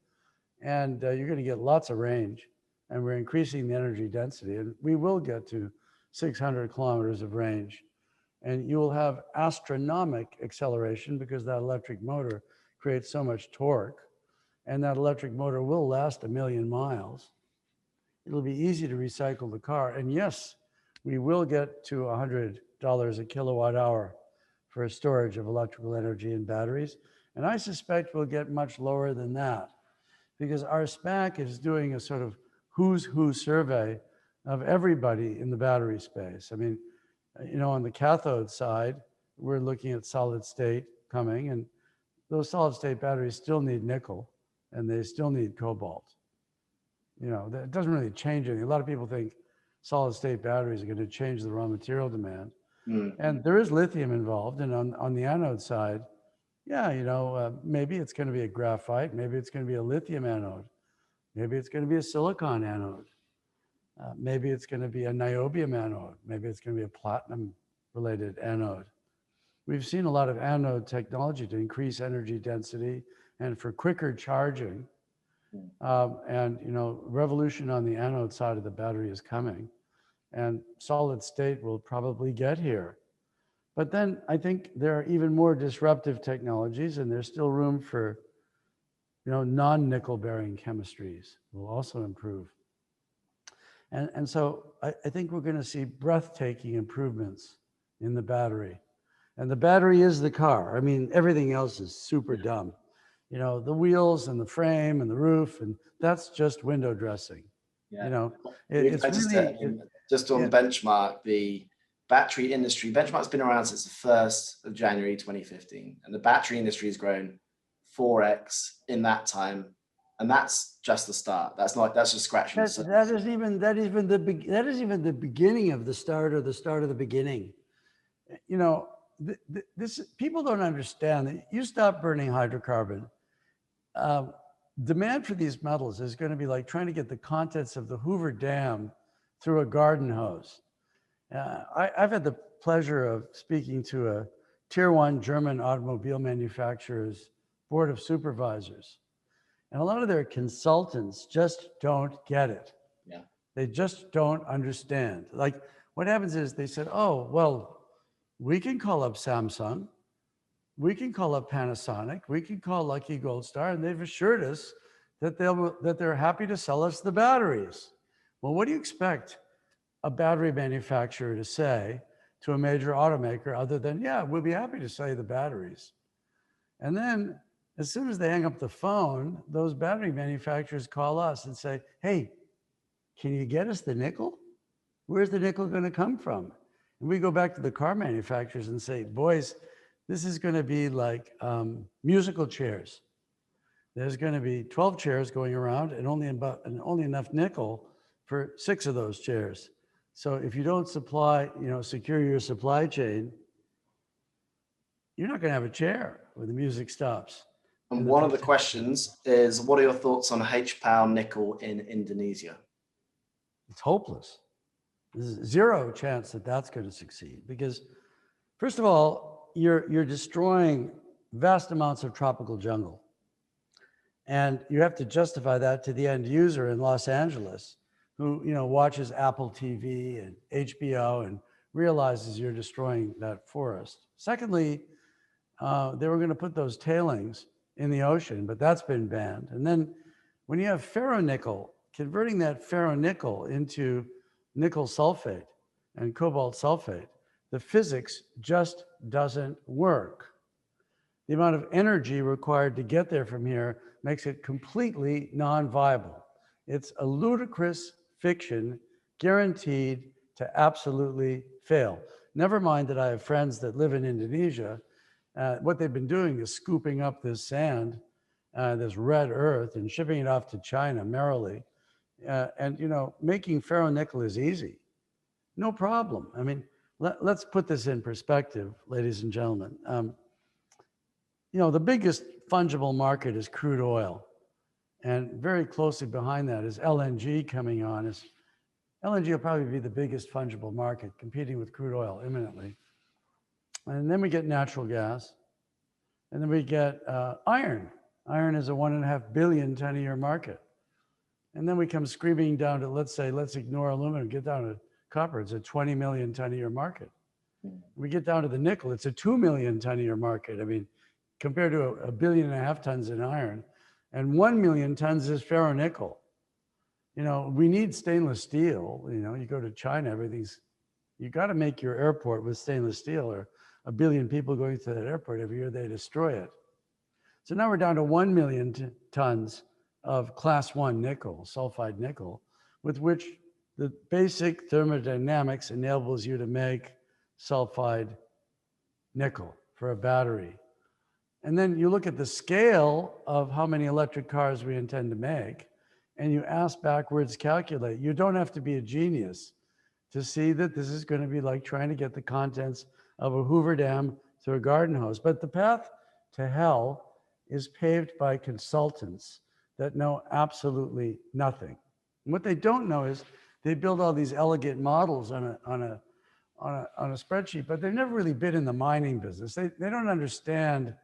and you're gonna get lots of range. And we're increasing the energy density, and we will get to 600 kilometers of range. And you will have astronomical acceleration because that electric motor creates so much torque, and that electric motor will last 1,000,000 miles. It'll be easy to recycle the car. And yes, we will get to $100 a kilowatt hour for storage of electrical energy in batteries. And I suspect we'll get much lower than that, because our SPAC is doing a sort of who's who survey of everybody in the battery space. I mean, on the cathode side, we're looking at solid state coming, and those solid state batteries still need nickel, and they still need cobalt. That doesn't really change anything. A lot of people think solid state batteries are going to change the raw material demand. And there is lithium involved. And on the anode side, yeah, maybe it's going to be a graphite, maybe it's going to be a lithium anode, maybe it's going to be a silicon anode. Maybe it's going to be a niobium anode. Maybe it's going to be a platinum-related anode. We've seen a lot of anode technology to increase energy density and for quicker charging. And revolution on the anode side of the battery is coming, and solid state will probably get here. But then I think there are even more disruptive technologies, and there's still room for, non-nickel bearing chemistries will also improve. And so I think we're going to see breathtaking improvements in the battery. And the battery is the car. I mean, everything else is super dumb. The wheels and the frame and the roof, and that's just window dressing. Yeah. It's really... just on benchmark, the battery industry, benchmark's been around since the 1st of January 2015. And the battery industry has grown 4x in that time. And that's just the start. That's just scratching the surface. That is even the beginning of the start, or the start of the beginning. This people don't understand that you stop burning hydrocarbon. Demand for these metals is going to be like trying to get the contents of the Hoover Dam through a garden hose. I've had the pleasure of speaking to a tier 1 German automobile manufacturer's board of supervisors. And a lot of their consultants just don't get it. Yeah. They just don't understand. Like, what happens is they said, oh, well, we can call up Samsung, we can call up Panasonic, we can call Lucky Gold Star, and they've assured us that they're happy to sell us the batteries. Well, what do you expect a battery manufacturer to say to a major automaker other than, yeah, we'll be happy to sell you the batteries? And then as soon as they hang up the phone, those battery manufacturers call us and say, hey, can you get us the nickel? Where's the nickel going to come from? And we go back to the car manufacturers and say, boys, this is going to be like musical chairs. There's going to be 12 chairs going around and only enough nickel for 6 of those chairs. So if you don't secure your supply chain, you're not going to have a chair when the music stops. And one of the questions is, what are your thoughts on HPAL nickel in Indonesia? It's hopeless. There's zero chance that that's going to succeed, because first of all, you're destroying vast amounts of tropical jungle. And you have to justify that to the end user in Los Angeles who, watches Apple TV and HBO and realizes you're destroying that forest. Secondly, they were going to put those tailings in the ocean, but that's been banned. And then when you have ferronickel, converting that ferronickel into nickel sulfate and cobalt sulfate, the physics just doesn't work. The amount of energy required to get there from here makes it completely non-viable. It's a ludicrous fiction guaranteed to absolutely fail. Never mind that I have friends that live in Indonesia. What they've been doing is scooping up this sand, this red earth, and shipping it off to China merrily. And you know, making ferronickel is easy. No problem. I mean, let's put this in perspective, ladies and gentlemen. You know, the biggest fungible market is crude oil. And very closely behind that is LNG coming on. LNG will probably be the biggest fungible market, competing with crude oil imminently. And then we get natural gas. And then we get iron. Iron is a 1.5 billion ton a year market. And then we come screaming down to, let's ignore aluminum, get down to copper. It's a 20 million ton a year market. We get down to the nickel, it's a 2 million ton a year market. I mean, compared to 1.5 billion tons in iron, and 1 million tons is ferronickel. You know, we need stainless steel. You know, you go to China, you got to make your airport with stainless steel, or 1 billion people going to that airport every year, they destroy it. So now we're down to 1 million tons of class 1 nickel, sulfide nickel, with which the basic thermodynamics enables you to make sulfide nickel for a battery. And then you look at the scale of how many electric cars we intend to make, and you ask backwards calculate. You don't have to be a genius to see that this is going to be like trying to get the contents of a Hoover Dam through a garden hose. But the path to hell is paved by consultants that know absolutely nothing. And what they don't know is they build all these elegant models on a spreadsheet, but they've never really been in the mining business. They don't understand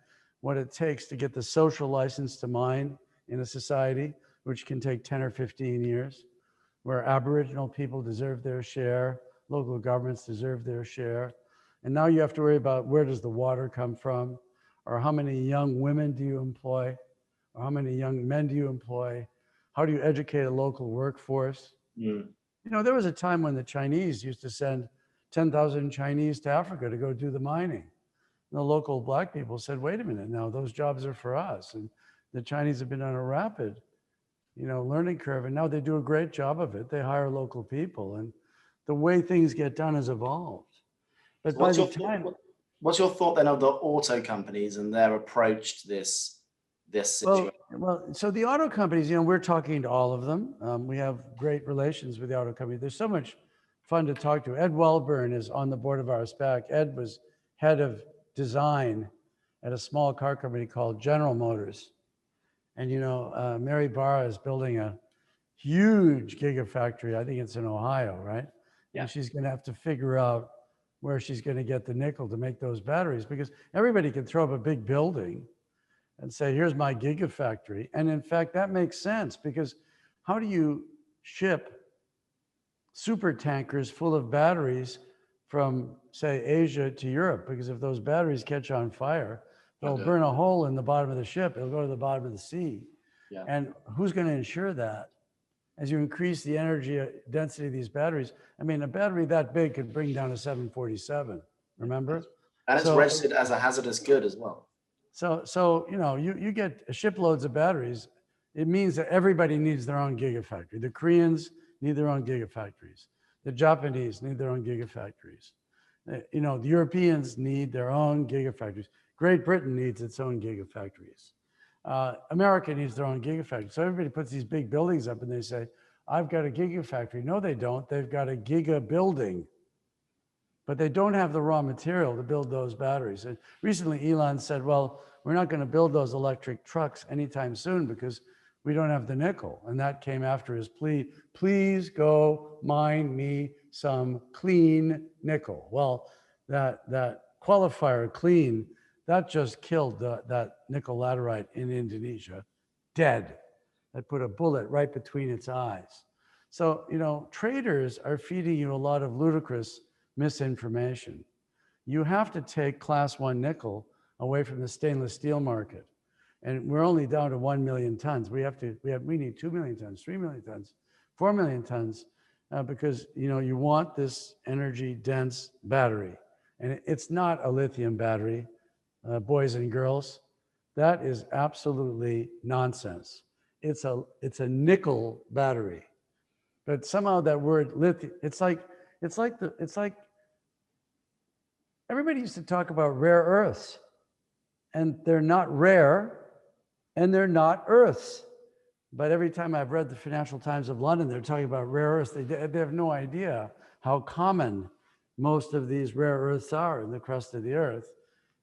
what it takes to get the social license to mine in a society, which can take 10 or 15 years, where Aboriginal people deserve their share, local governments deserve their share. And now you have to worry about where does the water come from, or how many young women do you employ, or how many young men do you employ? How do you educate a local workforce? You know, there was a time when the Chinese used to send 10,000 Chinese to Africa to go do the mining. And the local black people said, wait a minute, now those jobs are for us. And the Chinese have been on a rapid, you know, learning curve, and now they do a great job of it. They hire local people, and the way things get done has evolved. But So what's your thought then of the auto companies and their approach to this situation? Well, so the auto companies, you know, we're talking to all of them. We have great relations with the auto companies. There's so much fun to talk to. Ed Wellburn is on the board of our SPAC. Ed was head of design at a small car company called General Motors. And, you know, Mary Barra is building a huge gigafactory. I think it's in Ohio, right? Yeah. And she's going to have to figure out where she's going to get the nickel to make those batteries, because everybody can throw up a big building and say, here's my gigafactory. And in fact, that makes sense, because how do you ship super tankers full of batteries from, say, Asia to Europe? Because if those batteries catch on fire, they'll burn a hole in the bottom of the ship. It'll go to the bottom of the sea. Yeah. And who's going to ensure that? As you increase the energy density of these batteries, I mean, a battery that big could bring down a 747, remember? And it's registered as a hazardous good as well. So you know, you get shiploads of batteries. It means that everybody needs their own gigafactory. The Koreans need their own gigafactories. The Japanese need their own gigafactories. You know, the Europeans need their own gigafactories. Great Britain needs its own gigafactories. America needs their own gigafactory. So everybody puts these big buildings up and they say, I've got a gigafactory. No, they don't. They've got a giga-building. But they don't have the raw material to build those batteries. And recently, Elon said, well, we're not going to build those electric trucks anytime soon because we don't have the nickel. And that came after his plea, please go mine me some clean nickel. Well, that qualifier, clean, that just killed that nickel laterite in Indonesia, dead. That put a bullet right between its eyes. So, you know, traders are feeding you a lot of ludicrous misinformation. You have to take class 1 nickel away from the stainless steel market. And we're only down to 1 million tons. We need 2 million tons, 3 million tons, 4 million tons, because you want this energy dense battery. And it's not a lithium battery, boys and girls. That is absolutely nonsense. It's a nickel battery. But somehow that word lithium, it's like everybody used to talk about rare earths, and they're not rare and they're not earths. But every time I've read the Financial Times of London, they're talking about rare earths. They have no idea how common most of these rare earths are in the crust of the earth.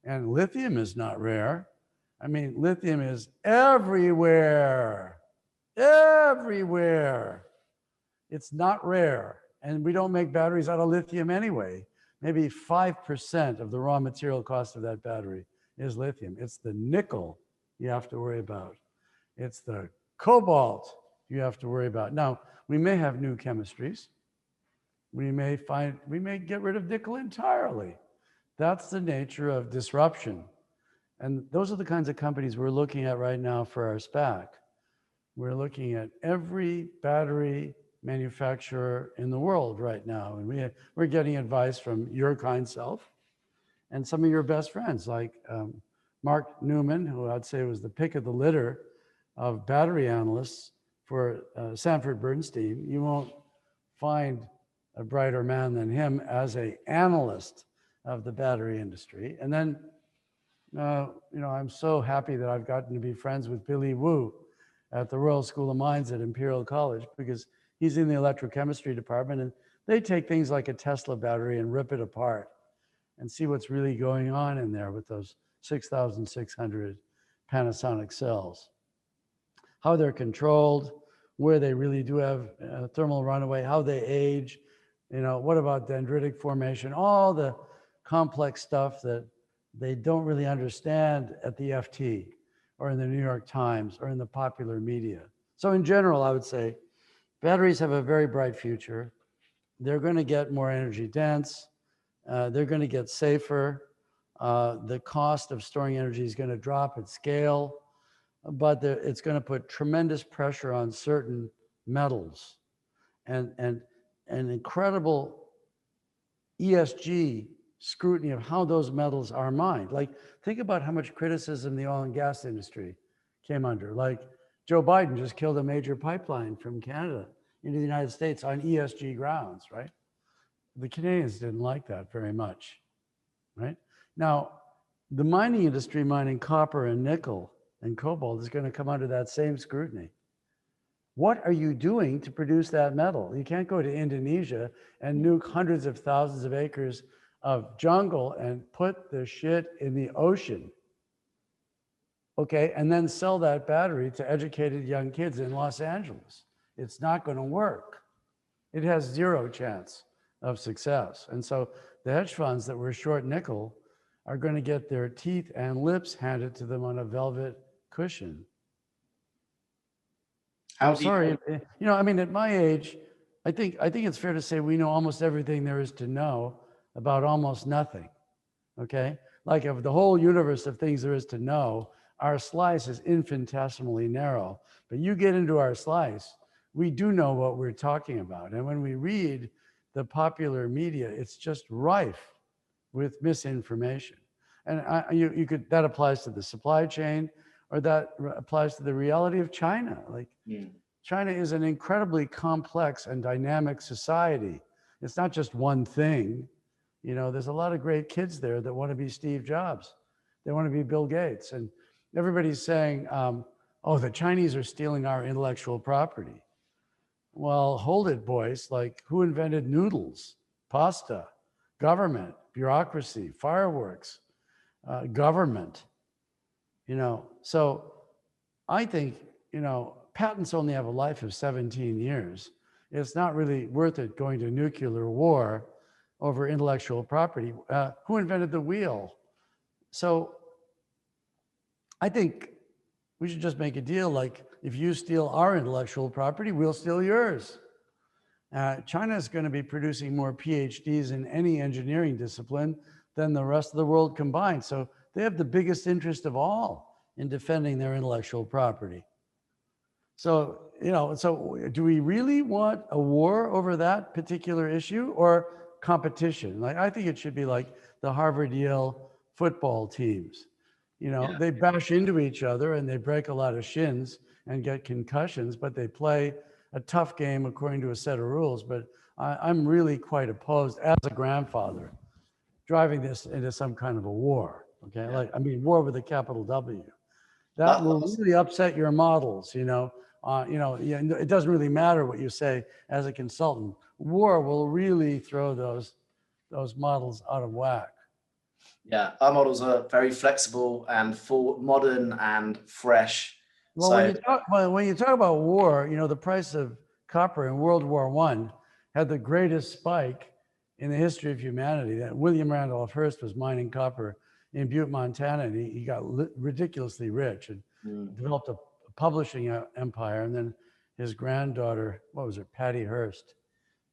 And lithium is not rare. I mean, lithium is everywhere, everywhere. It's not rare. And we don't make batteries out of lithium anyway. Maybe 5% of the raw material cost of that battery is lithium. It's the nickel you have to worry about. It's the cobalt you have to worry about. Now, we may have new chemistries. We may get rid of nickel entirely. That's the nature of disruption. And those are the kinds of companies we're looking at right now for our SPAC. We're looking at every battery manufacturer in the world right now. And we're getting advice from your kind self and some of your best friends, like Mark Newman, who I'd say was the pick of the litter of battery analysts for Sanford Bernstein. You won't find a brighter man than him as an analyst of the battery industry. And then, I'm so happy that I've gotten to be friends with Billy Wu at the Royal School of Mines at Imperial College, because he's in the electrochemistry department, and they take things like a Tesla battery and rip it apart and see what's really going on in there with those 6,600 Panasonic cells. How they're controlled, where they really do have thermal runaway, how they age, what about dendritic formation, all the complex stuff that they don't really understand at the FT or in the New York Times or in the popular media. So in general, I would say batteries have a very bright future. They're going to get more energy dense. They're going to get safer. The cost of storing energy is going to drop at scale, but it's going to put tremendous pressure on certain metals and an incredible ESG scrutiny of how those metals are mined. Like, think about how much criticism the oil and gas industry came under. Like, Joe Biden just killed a major pipeline from Canada into the United States on ESG grounds, right? The Canadians didn't like that very much, right? Now, the mining industry mining copper and nickel and cobalt is going to come under that same scrutiny. What are you doing to produce that metal? You can't go to Indonesia and nuke hundreds of thousands of acres of jungle and put the shit in the ocean, okay, and then sell that battery to educated young kids in Los Angeles. It's not going to work. It has zero chance of success. And so the hedge funds that were short nickel are going to get their teeth and lips handed to them on a velvet cushion. I'm sorry, I mean, at my age, I think it's fair to say we know almost everything there is to know about almost nothing, okay? Like, of the whole universe of things there is to know, our slice is infinitesimally narrow. But you get into our slice, we do know what we're talking about. And when we read the popular media, it's just rife with misinformation. And that applies to the supply chain, or that applies to the reality of China. Like, China is an incredibly complex and dynamic society. It's not just one thing. There's a lot of great kids there that want to be Steve Jobs. They want to be Bill Gates. And everybody's saying, oh, the Chinese are stealing our intellectual property. Well, hold it, boys. Like, who invented noodles, pasta, government, bureaucracy, fireworks, government? So I think, patents only have a life of 17 years. It's not really worth it going to nuclear war over intellectual property. Who invented the wheel? So I think we should just make a deal, like, if you steal our intellectual property, we'll steal yours. China is going to be producing more PhDs in any engineering discipline than the rest of the world combined. So they have the biggest interest of all in defending their intellectual property. So, so do we really want a war over that particular issue or competition? Like, I think it should be like the Harvard-Yale football teams. They bash into each other and they break a lot of shins and get concussions, but they play a tough game according to a set of rules. But I'm really quite opposed, as a grandfather, driving this into some kind of a war. Okay, war with a capital W. That will really upset your models. It doesn't really matter what you say as a consultant. War will really throw those models out of whack. Yeah, our models are very flexible and full, modern and fresh. Well, so, when you talk about war, the price of copper in World War I had the greatest spike in the history of humanity. That William Randolph Hearst was mining copper in Butte, Montana, and he got ridiculously rich and developed a publishing empire. And then his granddaughter, what was it, Patty Hearst,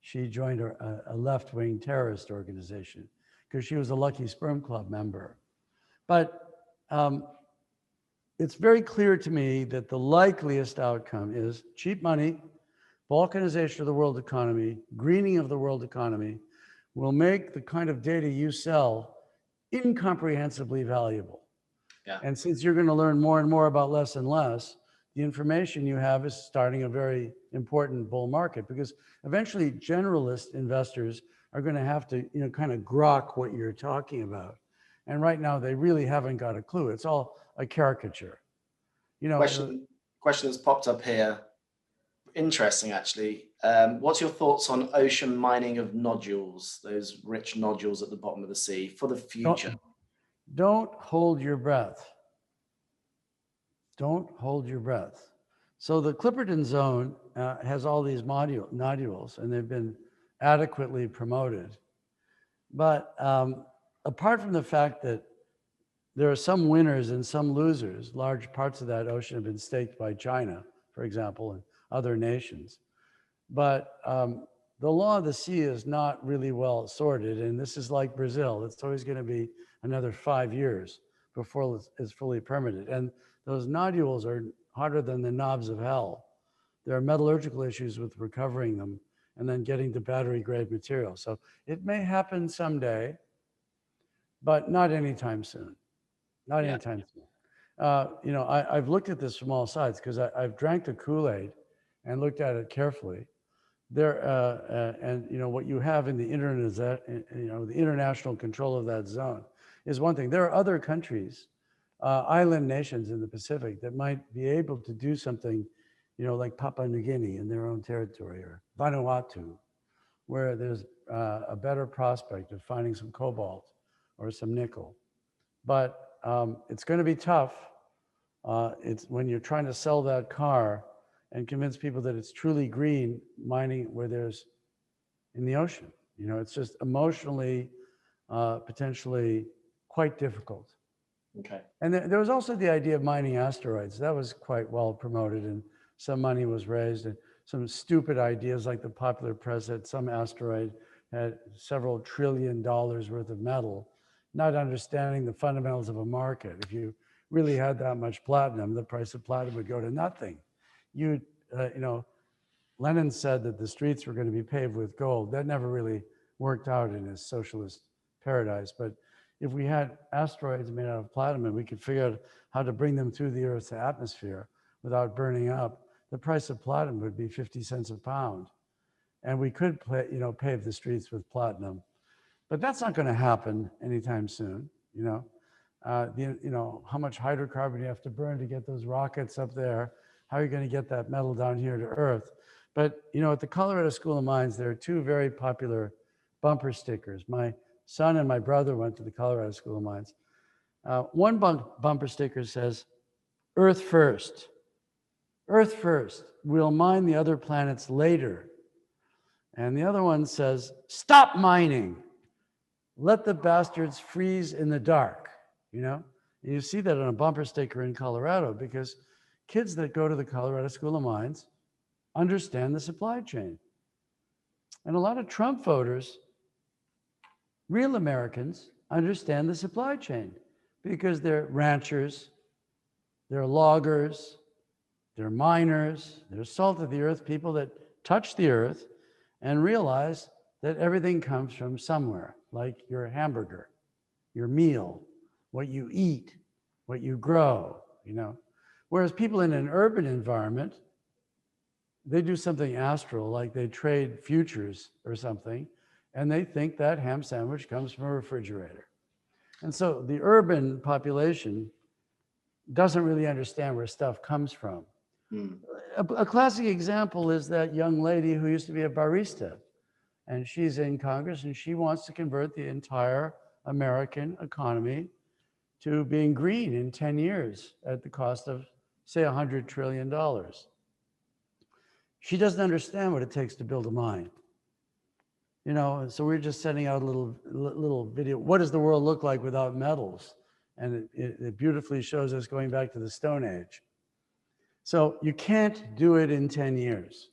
she joined a left-wing terrorist organization because she was a Lucky Sperm Club member. But it's very clear to me that the likeliest outcome is cheap money, balkanization of the world economy, greening of the world economy will make the kind of data you sell incomprehensibly valuable. Yeah. And since you're going to learn more and more about less and less, the information you have is starting a very important bull market, because eventually generalist investors are going to have to, kind of grok what you're talking about. And right now they really haven't got a clue. It's all a caricature. Question has popped up here. Interesting, actually. What's your thoughts on ocean mining of nodules, those rich nodules at the bottom of the sea, for the future? Don't hold your breath. Don't hold your breath. So the Clipperton Zone has all these nodules, and they've been adequately promoted. But apart from the fact that there are some winners and some losers, large parts of that ocean have been staked by China, for example, and other nations. But the law of the sea is not really well sorted, and this is like Brazil. It's always going to be another 5 years before it's fully permitted. And those nodules are harder than the knobs of hell. There are metallurgical issues with recovering them and then getting to battery grade material. So it may happen someday, but not anytime soon. Not anytime soon. I've looked at this from all sides because I've drank the Kool-Aid and looked at it carefully. What you have in the internet is that, the international control of that zone is one thing. There are other countries, island nations in the Pacific that might be able to do something, like Papua New Guinea in their own territory, or Vanuatu, where there's a better prospect of finding some cobalt or some nickel. But it's going to be tough. It's when you're trying to sell that car and convince people that it's truly green mining where there's in the ocean. It's just emotionally, potentially quite difficult. Okay. And there was also the idea of mining asteroids. That was quite well promoted, and some money was raised, and some stupid ideas like the popular press that some asteroid had several $1 trillion worth of metal, not understanding the fundamentals of a market. If you really had that much platinum, the price of platinum would go to nothing. Lenin said that the streets were going to be paved with gold. That never really worked out in his socialist paradise. But if we had asteroids made out of platinum, we could figure out how to bring them through the Earth's atmosphere without burning up, the price of platinum would be 50 cents a pound. And we could pave the streets with platinum. But that's not going to happen anytime soon. How much hydrocarbon you have to burn to get those rockets up there? How are you going to get that metal down here to Earth? But at the Colorado School of Mines, there are two very popular bumper stickers. My son and my brother went to the Colorado School of Mines. One bumper sticker says, "Earth first. Earth first. We'll mine the other planets later." And the other one says, "Stop mining. Let the bastards freeze in the dark." And you see that on a bumper sticker in Colorado because kids that go to the Colorado School of Mines understand the supply chain. And a lot of Trump voters, real Americans, understand the supply chain because they're ranchers, They're loggers, they're miners, they're salt of the earth, people that touch the earth and realize that everything comes from somewhere, like your hamburger, your meal, what you eat, what you grow, you know. Whereas people in an urban environment, they do something astral, like they trade futures or something, and they think that ham sandwich comes from a refrigerator. And so the urban population doesn't really understand where stuff comes from. Mm. A classic example is that young lady who used to be a barista, and she's in Congress, and she wants to convert the entire American economy to being green in 10 years at the cost of, say, $100 trillion. She doesn't understand what it takes to build a mine. You know, so we're just sending out a little video. What does the world look like without metals? And it beautifully shows us going back to the Stone Age. So you can't do it in 10 years.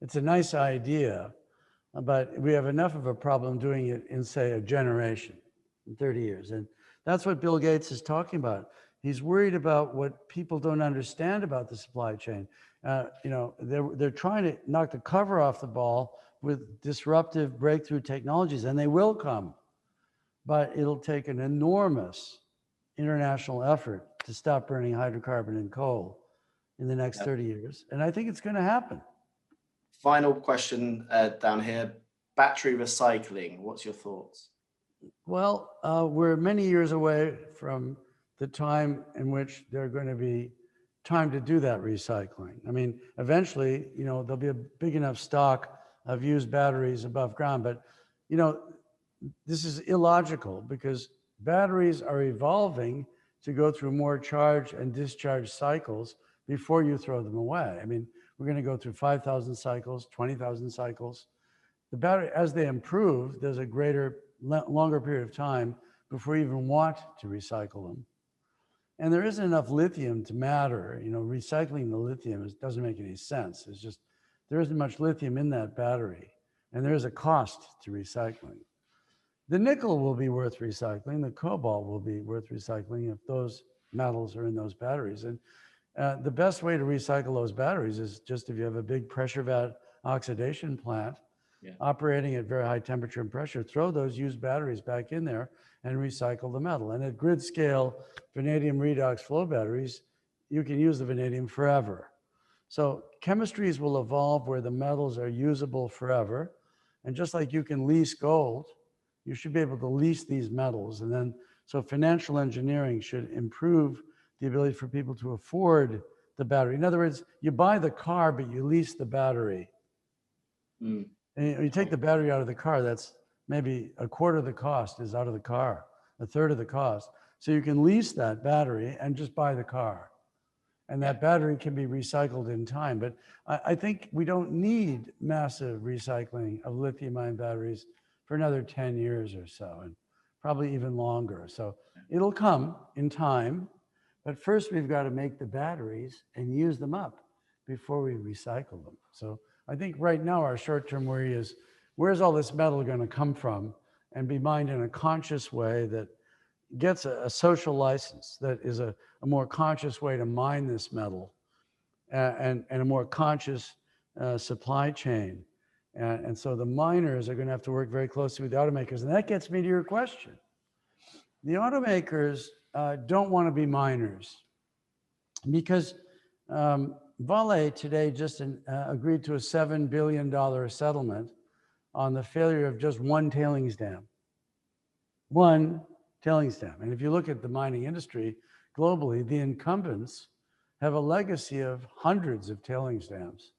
It's a nice idea, but we have enough of a problem doing it in, say, a generation, in 30 years. And that's what Bill Gates is talking about. He's worried about what people don't understand about the supply chain. You know, they're trying to knock the cover off the ball with disruptive breakthrough technologies, and they will come, but it'll take an enormous international effort to stop burning hydrocarbon and coal in the next 30 years. And I think it's going to happen. Final question down here. Battery recycling. What's your thoughts? Well, we're many years away from the time in which there's going to be time to do that recycling. I mean, eventually, you know, there'll be a big enough stock of used batteries above ground, but, you know, this is illogical because batteries are evolving to go through more charge and discharge cycles before you throw them away. I mean, we're going to go through 5,000 cycles, 20,000 cycles. The battery, as they improve, there's a longer period of time before you even want to recycle them. And there isn't enough lithium to matter. You know, recycling the lithium doesn't make any sense. It's just, there isn't much lithium in that battery, and there is a cost to recycling. The nickel will be worth recycling. The cobalt will be worth recycling if those metals are in those batteries. And the best way to recycle those batteries is just if you have a big pressure vat oxidation plant operating at very high temperature and pressure, throw those used batteries back in there and recycle the metal. And at grid scale vanadium redox flow batteries, you can use the vanadium forever. So chemistries will evolve where the metals are usable forever. And just like you can lease gold, you should be able to lease these metals. And then, so financial engineering should improve the ability for people to afford the battery. In other words, you buy the car, but you lease the battery. Mm. And you take the battery out of the car, that's maybe a quarter of the cost is out of the car, a third of the cost. So you can lease that battery and just buy the car. And that battery can be recycled in time. But I think we don't need massive recycling of lithium-ion batteries for another 10 years or so, and probably even longer. So it'll come in time, but first we've got to make the batteries and use them up before we recycle them. So I think right now our short-term worry is, where's all this metal going to come from, and be mined in a conscious way that gets a social license, that is a more conscious way to mine this metal, and a more conscious supply chain. And so the miners are going to have to work very closely with the automakers. And that gets me to your question. The automakers don't want to be miners because Vale today just agreed to a $7 billion settlement on the failure of just one tailings dam. One tailings dam. And if you look at the mining industry globally, the incumbents have a legacy of hundreds of tailings dams.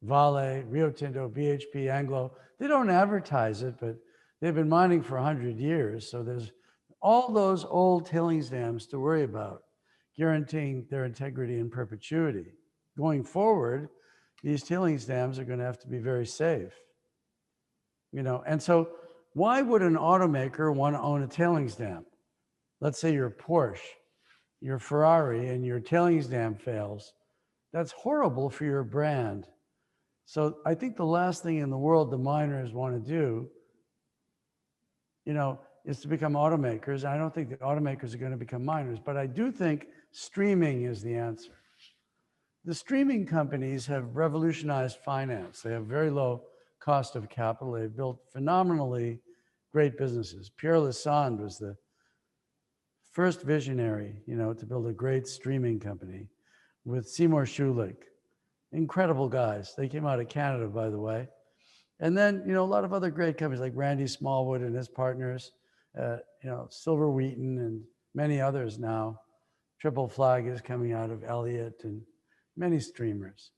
Vale, Rio Tinto, BHP, Anglo, they don't advertise it, but they've been mining for 100 years. So there's all those old tailings dams to worry about, guaranteeing their integrity and perpetuity. Going forward, these tailings dams are going to have to be very safe. You know, and so why would an automaker want to own a tailings dam? Let's say you're Porsche, you're Ferrari, and your tailings dam fails. That's horrible for your brand. So I think the last thing in the world the miners want to do, you know, is to become automakers. And I don't think the automakers are going to become miners, but I do think streaming is the answer. The streaming companies have revolutionized finance. They have very low cost of capital. They've built phenomenally great businesses. Pierre Lassonde was the first visionary, to build a great streaming company with Seymour Schulich. Incredible guys. They came out of Canada, by the way. And then, a lot of other great companies like Randy Smallwood and his partners, Silver Wheaton and many others now. Triple Flag is coming out of Elliott and many streamers.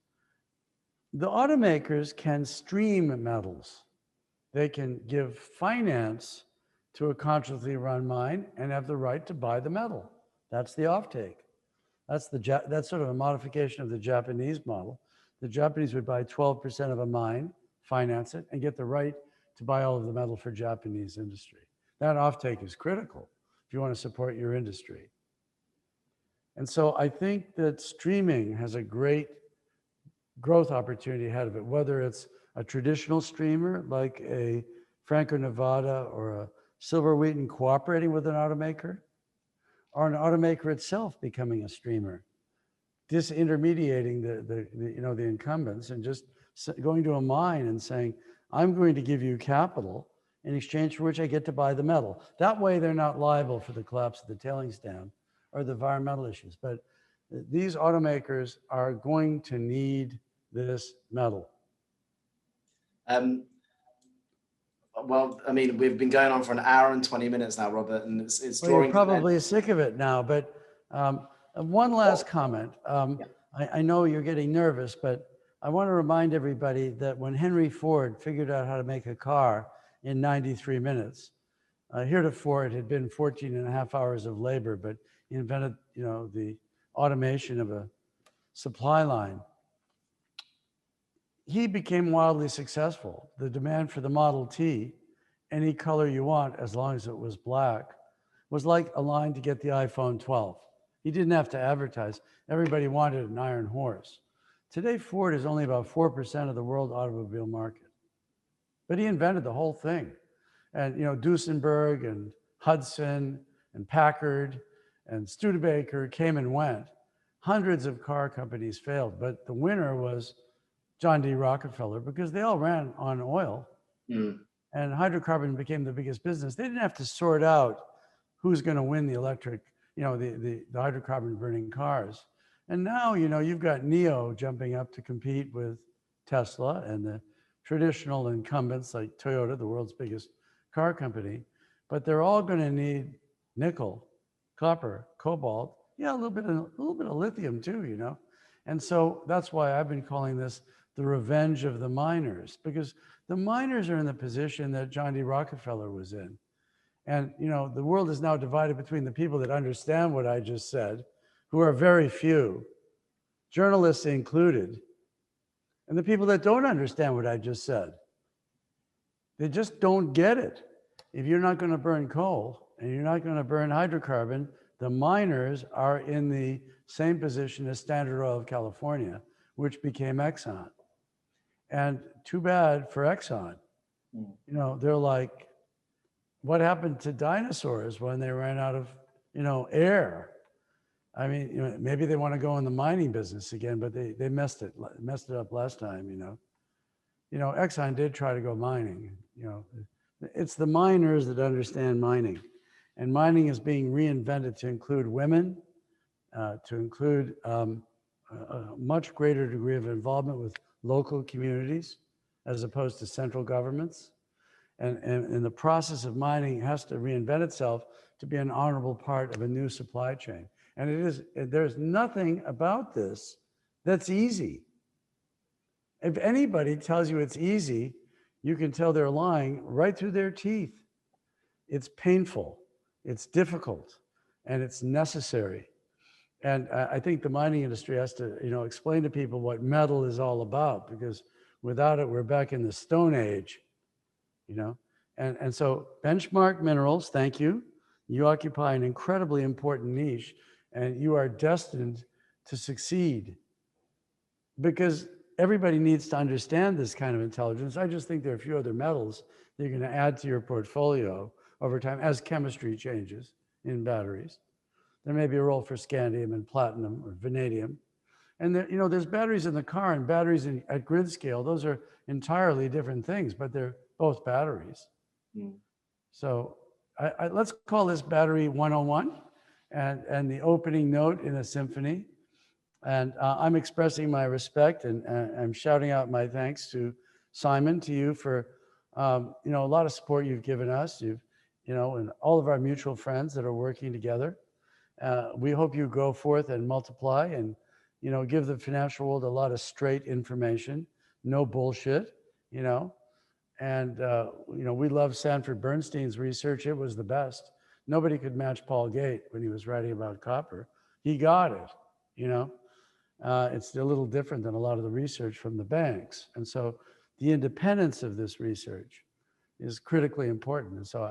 The automakers can stream metals. They can give finance to a consciously run mine and have the right to buy the metal. That's the offtake. That's sort of a modification of the Japanese model. The Japanese would buy 12% of a mine, finance it, and get the right to buy all of the metal for Japanese industry. That offtake is critical if you want to support your industry. And so I think that streaming has a great growth opportunity ahead of it, whether it's a traditional streamer like a Franco-Nevada or a Silver Wheaton cooperating with an automaker, or an automaker itself becoming a streamer, disintermediating the incumbents and just going to a mine and saying, I'm going to give you capital in exchange for which I get to buy the metal. That way they're not liable for the collapse of the tailings dam or the environmental issues. But these automakers are going to need this metal. Well, I mean, we've been going on for an hour and 20 minutes now, Robert, and it's drawing. You're probably sick of it now, but one last comment. I know you're getting nervous, but I want to remind everybody that when Henry Ford figured out how to make a car in 93 minutes, heretofore it had been 14 and a half hours of labor, but he invented, the automation of a supply line. He became wildly successful. The demand for the Model T, any color you want, as long as it was black, was like a line to get the iPhone 12. He didn't have to advertise. Everybody wanted an iron horse. Today, Ford is only about 4% of the world automobile market. But he invented the whole thing. And, Duesenberg and Hudson and Packard and Studebaker came and went. Hundreds of car companies failed, but the winner was John D. Rockefeller, because they all ran on oil. And hydrocarbon became the biggest business. They didn't have to sort out who's going to win the electric, the hydrocarbon burning cars. And now, you've got NIO jumping up to compete with Tesla and the traditional incumbents like Toyota, the world's biggest car company. But they're all going to need nickel, copper, cobalt, a little bit of lithium too, And so that's why I've been calling this the revenge of the miners, because the miners are in the position that John D. Rockefeller was in. And, the world is now divided between the people that understand what I just said, who are very few, journalists included, and the people that don't understand what I just said. They just don't get it. If you're not going to burn coal and you're not going to burn hydrocarbon, the miners are in the same position as Standard Oil of California, which became Exxon. And too bad for Exxon. They're like, what happened to dinosaurs when they ran out of, air? I mean, maybe they want to go in the mining business again, but they messed it up last time, Exxon did try to go mining, It's the miners that understand mining. And mining is being reinvented to include women, to include a much greater degree of involvement with local communities as opposed to central governments. And the process of mining has to reinvent itself to be an honorable part of a new supply chain. And there's nothing about this that's easy. If anybody tells you it's easy, you can tell they're lying right through their teeth. It's painful, it's difficult, and it's necessary. And I think the mining industry has to, explain to people what metal is all about, because without it, we're back in the Stone Age, And so Benchmark Minerals, thank you. You occupy an incredibly important niche, and you are destined to succeed, because everybody needs to understand this kind of intelligence. I just think there are a few other metals that you're going to add to your portfolio over time as chemistry changes in batteries. There may be a role for scandium and platinum or vanadium. And there, there's batteries in the car and batteries at grid scale. Those are entirely different things, but they're both batteries. Mm. So let's call this battery 101 and the opening note in a symphony. And I'm expressing my respect and I'm shouting out my thanks to Simon, to you for a lot of support you've given us. And all of our mutual friends that are working together. We hope you go forth and multiply and give the financial world a lot of straight information, no bullshit, And we love Sanford Bernstein's research. It was the best. Nobody could match Paul Gate when he was writing about copper. He got it, It's a little different than a lot of the research from the banks. And so the independence of this research is critically important. And so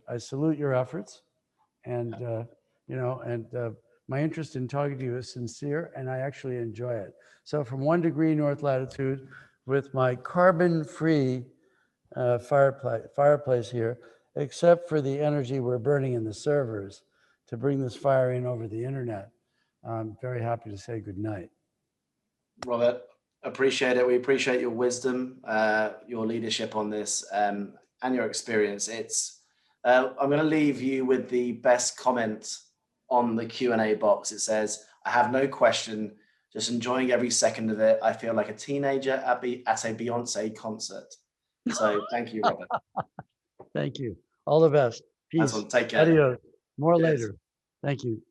I salute your efforts. And, my interest in talking to you is sincere, and I actually enjoy it. So from 1 degree north latitude, with my carbon-free fireplace here, except for the energy we're burning in the servers to bring this fire in over the internet, I'm very happy to say good night. Robert, appreciate it. We appreciate your wisdom, your leadership on this, and your experience. I'm going to leave you with the best comment on the Q&A box. It says, "I have no question, just enjoying every second of it. I feel like a teenager at a Beyonce concert." So thank you, Robert. Thank you. All the best. Peace. Take care. Adios. More Cheers. later. Thank you.